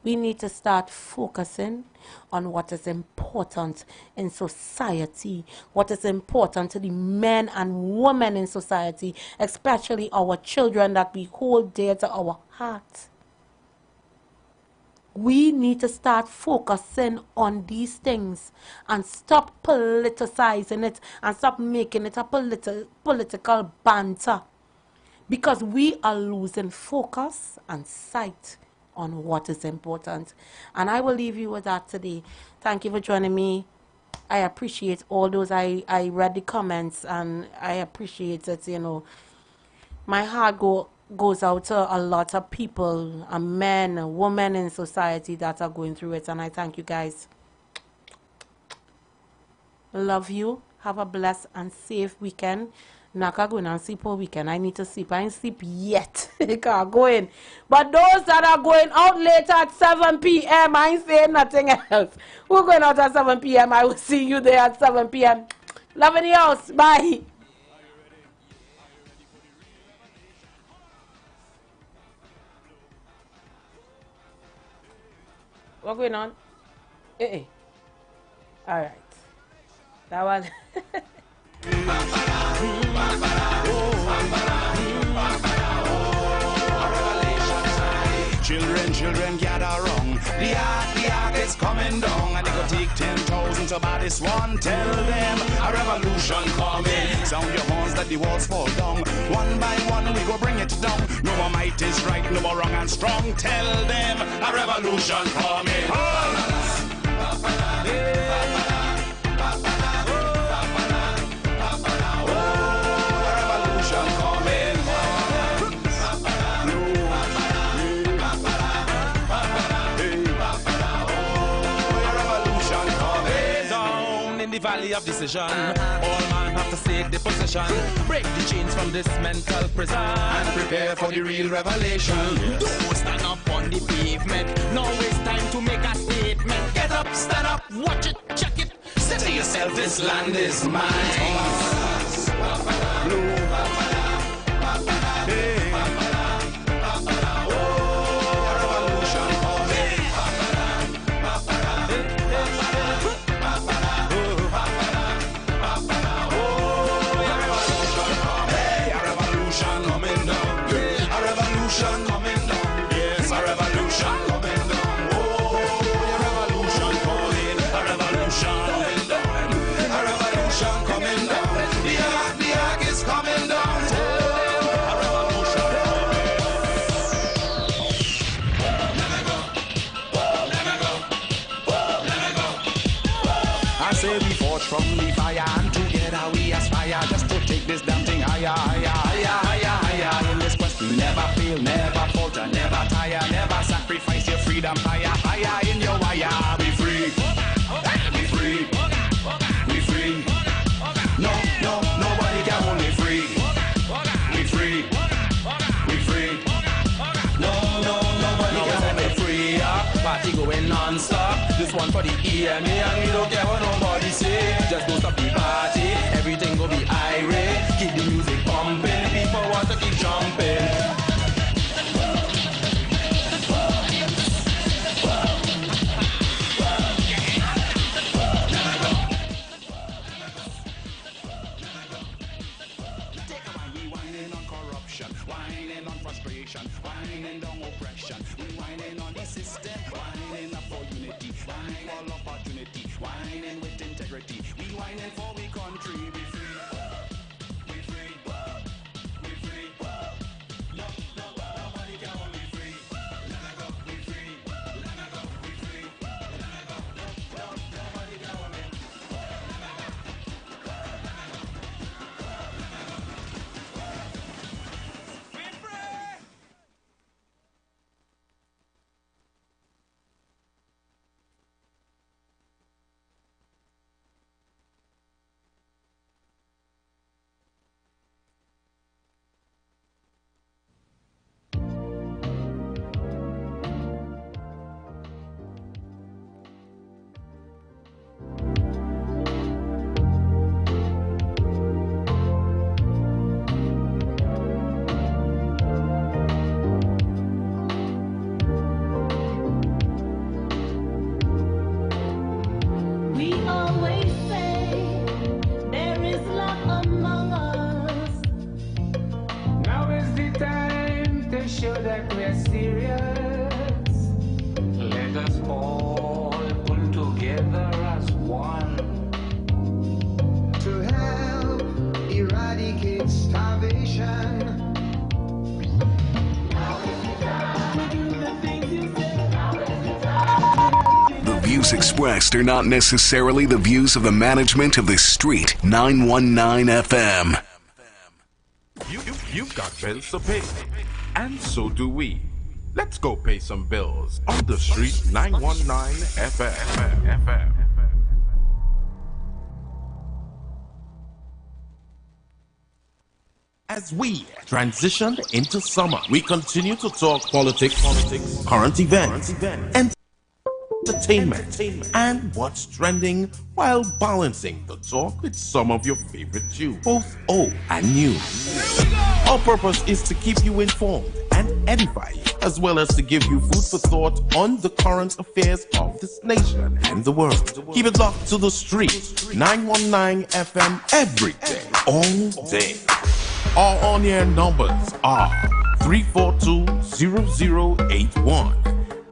We need to start focusing on what is important in society, what is important to the men and women in society, especially our children that we hold dear to our heart. We need to start focusing on these things and stop politicizing it and stop making it a political banter, because we are losing focus and sight on what is important. And I will leave you with that today. Thank you for joining me. I appreciate all those. I read the comments and I appreciate it. You know, my heart goes out to a lot of people, men and women in society that are going through it. And I thank you guys. Love you. Have a blessed and safe weekend. Naka going and sleep all weekend. I need to sleep. I ain't sleep yet. I can't go in. But those that are going out later at 7 p.m., I ain't saying nothing else. We're going out at 7 p.m. I will see you there at 7 p.m. Love in the house. Bye. What's going on? All right. That one. Children gather round. The ark is coming down, and they go take 10,000 to buy this one. Tell them a revolution coming. Sound your horns, let the walls fall down. One by one we go bring it down. No more might is right, no more wrong and strong. Tell them a revolution coming. Valley of decision, all man have to take the position, break the chains from this mental prison, and prepare for the real revelation. Don't stand up on the pavement, now it's time to make a statement. Get up, stand up, watch it, check it, say to yourself, this land is mine. From the fire, and together we aspire just to take this damn thing higher, higher, higher, higher, higher. In this quest we never fail, never falter, never tire, never sacrifice your freedom. Higher, higher in your wire. Be free, be free, be free. No, no, nobody can hold me free. Be free, be free. No, no, nobody can hold me free. Party going non-stop. This one for the EMA, and we don't care what nobody say. Just don't stop the party, everything go be irate. Keep the music pumping, people want to keep jumping. Whining on corruption, whining on frustration, whining on oppression, we whining on the system, whining up for unity, whining for opportunity, whining with integrity, we whining for we country. Be free, be free, be free. No, no, nobody can hold me free. Let me go, be free. Let me go, be free. Let me go, no, nobody can hold me. Expressed are not necessarily the views of the management of the Street 919 FM. You've got bills to pay, and so do we. Let's go pay some bills on the Street 919 FM. As we transition into summer, we continue to talk politics, current events, and entertainment, and what's trending while balancing the talk with some of your favorite tunes, both old and new. Our purpose is to keep you informed and edify you, as well as to give you food for thought on the current affairs of this nation and the world. Keep it locked to the street. 919 FM every day, all day. Our on-air numbers are 342-0081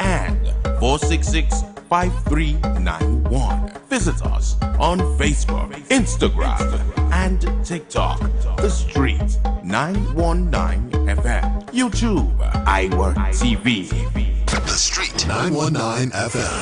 and 466-5391. Visit us on Facebook, Instagram, and TikTok. The Street 919 FM. YouTube, IWER TV. The Street 919 FM.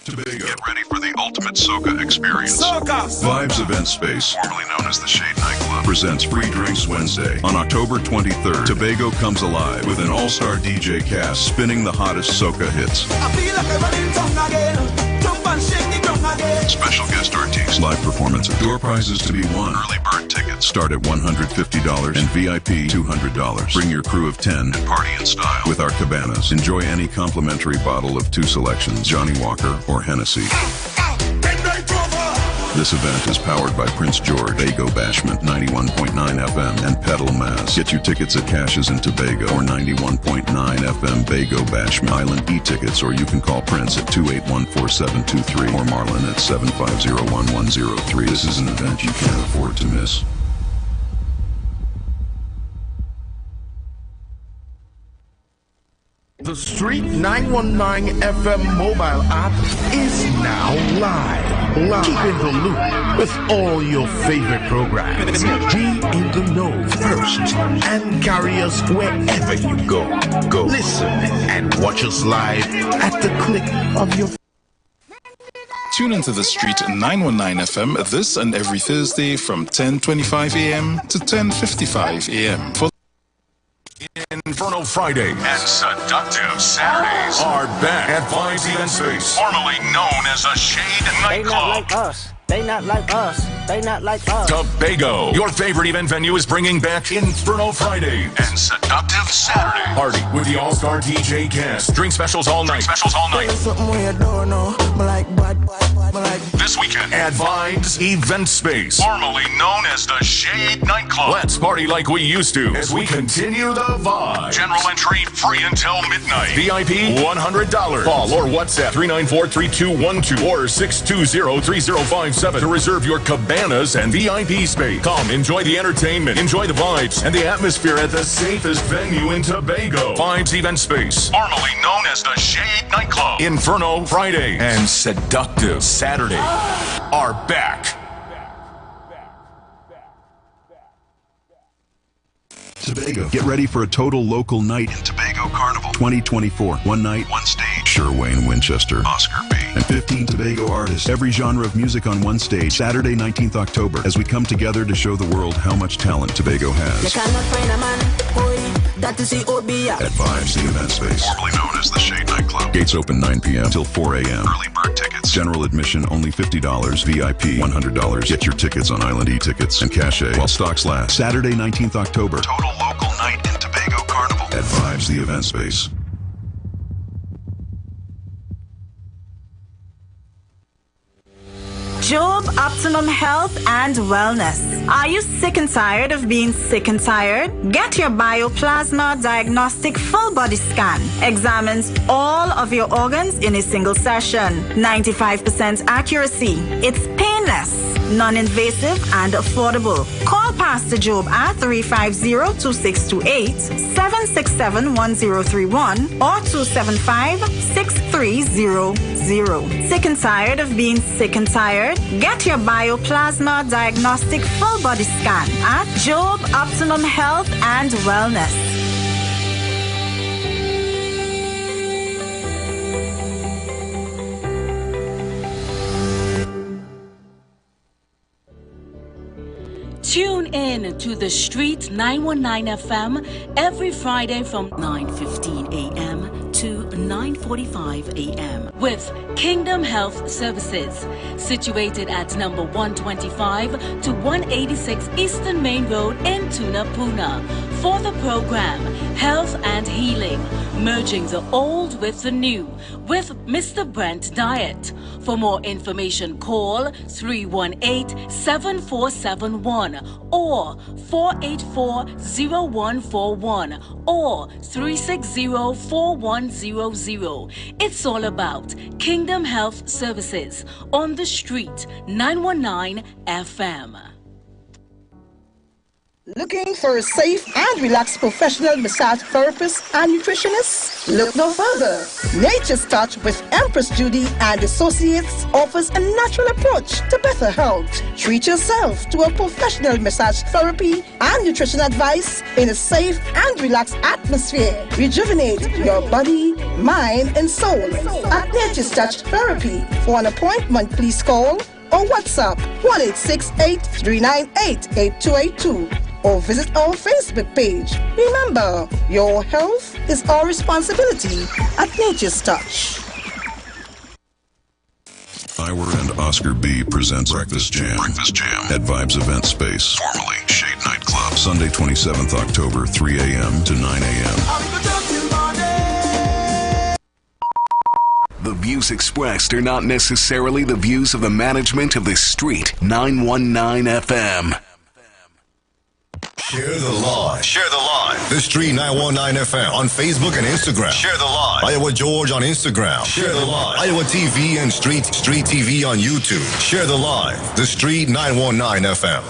Tobago. Get ready for the ultimate soca experience. Soca! Vibes Event Space, formerly known as the Shade Nightclub, presents Free Drinks Wednesday. On October 23rd, Tobago comes alive with an all-star DJ cast spinning the hottest soca hits. I feel like I'm running tongue again. Jump and shake the drum again. Special guest artists, live performances, door prizes to be won. Early bird tickets start at $150 and VIP $200. Bring your crew of 10 and party in style with our cabanas. Enjoy any complimentary bottle of 2 selections, Johnny Walker or Hennessy. This event is powered by Prince George, Bago Bashment 91.9 FM, and Pedal Mass. Get your tickets at Cashes in Tobago or 91.9 FM Bago Bashment Island e-tickets, or you can call Prince at 281-4723 or Marlon at 750-1103. This is an event you can't afford to miss. The Street 919 FM mobile app is now live. Keep in the loop with all your favorite programs. Be in the know first and carry us wherever you go. Listen and watch us live at the click of your. Tune into The Street 919 FM this and every Thursday from 10:25 a.m. to 10:55 a.m. for Inferno Friday and Seductive Saturdays are back at Vibes Event Space, formerly known as the Shade Nightclub. They not like us. They not like us. They not like us. Tobago, your favorite event venue, is bringing back Inferno Friday and Seductive Saturday. Party with the all-star DJ cast. Drink specials all night. This weekend at Vibes Event Space, formerly known as the Shade Nightclub. Let's party like we used to as we continue the vibe. General entry free until midnight. VIP $100. Call or WhatsApp 394-3212 or 620-3057 to reserve your cabanas and VIP space. Come enjoy the entertainment, enjoy the vibes and the atmosphere at the safest venue in Tobago. Vibes Event Space, formerly known as the Shade Nightclub. Inferno Friday and Seductive Saturday are back. Tobago. Get ready for a total local night in Tobago Carnival 2024. One night, one stage. Sherwayne Winchester, Oscar B, and 15 Tobago artists. Every genre of music on one stage. Saturday, 19th October, as we come together to show the world how much talent Tobago has. You cannot find a man, that is the Obia. At Vibes, the event space, formerly known as the Shade Nightclub. Gates open 9 p.m. till 4 a.m. Early bird tickets. General admission only $50. VIP $100. Get your tickets on Island e-tickets and Cachet while stocks last. Saturday, 19th October. Total local night in Tobago Carnival. At Vibes, the event space. Job Optimum Health and Wellness. Are you sick and tired of being sick and tired? Get your Bioplasma Diagnostic Full Body Scan. Examines all of your organs in a single session. 95% accuracy. It's painless, non-invasive, and affordable. Call Pastor Job at 350-2628, 767-1031, or 275-6300. Sick and tired of being sick and tired? Get your Bioplasma Diagnostic Full Body Scan at Job Optimum Health and Wellness. Tune in to The Street 919 FM every Friday from 9:15 a.m. to 9:45 a.m. with Kingdom Health Services, situated at number 125 to 186 Eastern Main Road in Tunapuna. For the program, Health and Healing, merging the old with the new, with Mr. Brent Diet. For more information, call 318-7471 or 484-0141 or 360-4100. It's all about Kingdom Health Services on the street, 919 FM. Looking for a safe and relaxed professional massage therapist and nutritionist? Look no further. Nature's Touch with Empress Judy and Associates offers a natural approach to better health. Treat yourself to a professional massage therapy and nutrition advice in a safe and relaxed atmosphere. Rejuvenate your body, mind, and soul at Nature's Touch Therapy. For an appointment, please call or WhatsApp 1-868-398-8282 or visit our Facebook page. Remember, your health is our responsibility at Nature's Touch. IWER and Oscar B presents Breakfast Jam at Vibes Event Space, formerly Shade Nightclub, Sunday 27th October, 3 a.m. to 9 a.m. The views expressed are not necessarily the views of the management of the Street 919 FM. Share the live. Share the live. The Street 919 FM on Facebook and Instagram. Share the live. IWER George on Instagram. Share the live. IWER TV and Street TV on YouTube. Share the live. The Street 919 FM.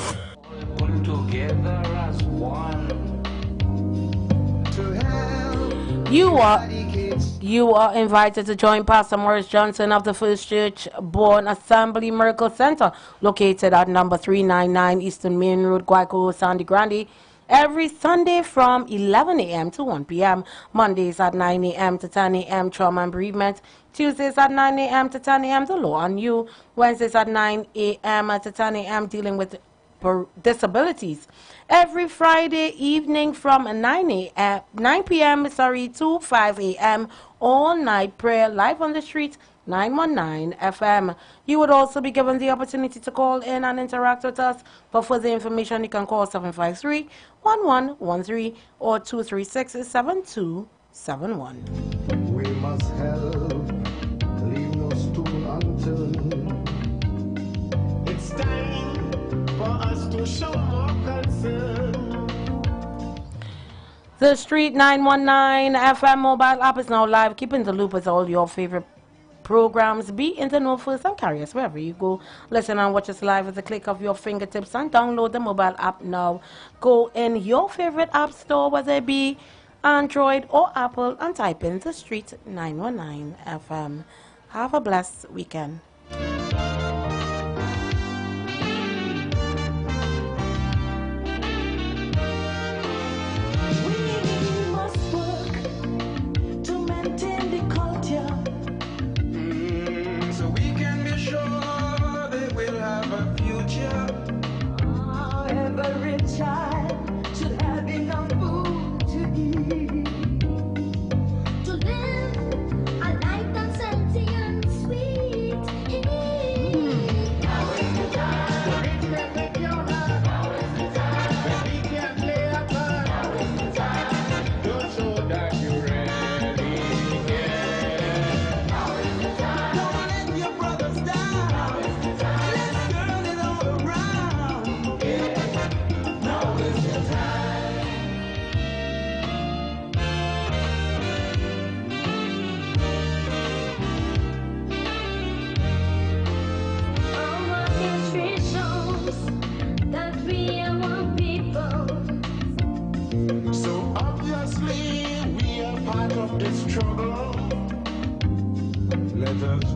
You are invited to join Pastor Morris Johnson of the First Church Born Assembly Miracle Center, located at number 399 Eastern Main Road, Guayco, Sandy Grande, every Sunday from 11 a.m. to 1 p.m., Mondays at 9 a.m. to 10 a.m. Trauma and Bereavement, Tuesdays at 9 a.m. to 10 a.m. The Law on You, Wednesdays at 9 a.m. to 10 a.m. dealing with disabilities. Every Friday evening from 9 p.m. to 5 a.m. all night prayer live on the street 919 FM. You would also be given the opportunity to call in and interact with us. For further information, you can call 753-1113 or 236-7271. We must help, leave no stone unturned. It's time for us to show more concern. The Street 919 FM mobile app is now live. Keep in the loop with all your favorite programs. Be in the know first and carry us wherever you go. Listen and watch us live at the click of your fingertips and download the mobile app now. Go in your favorite app store, whether it be Android or Apple, and type in The Street 919 FM. Have a blessed weekend. Every child should have enough food to eat, to live a life that's healthy and sweet. Now is the time. The rich can take your hand. Now is the time. The weak can play a part. Now is the time. Don't show that you're ready. Yeah. Now is the time. Don't let your brothers down. Now is the time. Let's turn it all around. Yeah. Now is the time. Our history shows that we are one people. So obviously we are part of this struggle. Let us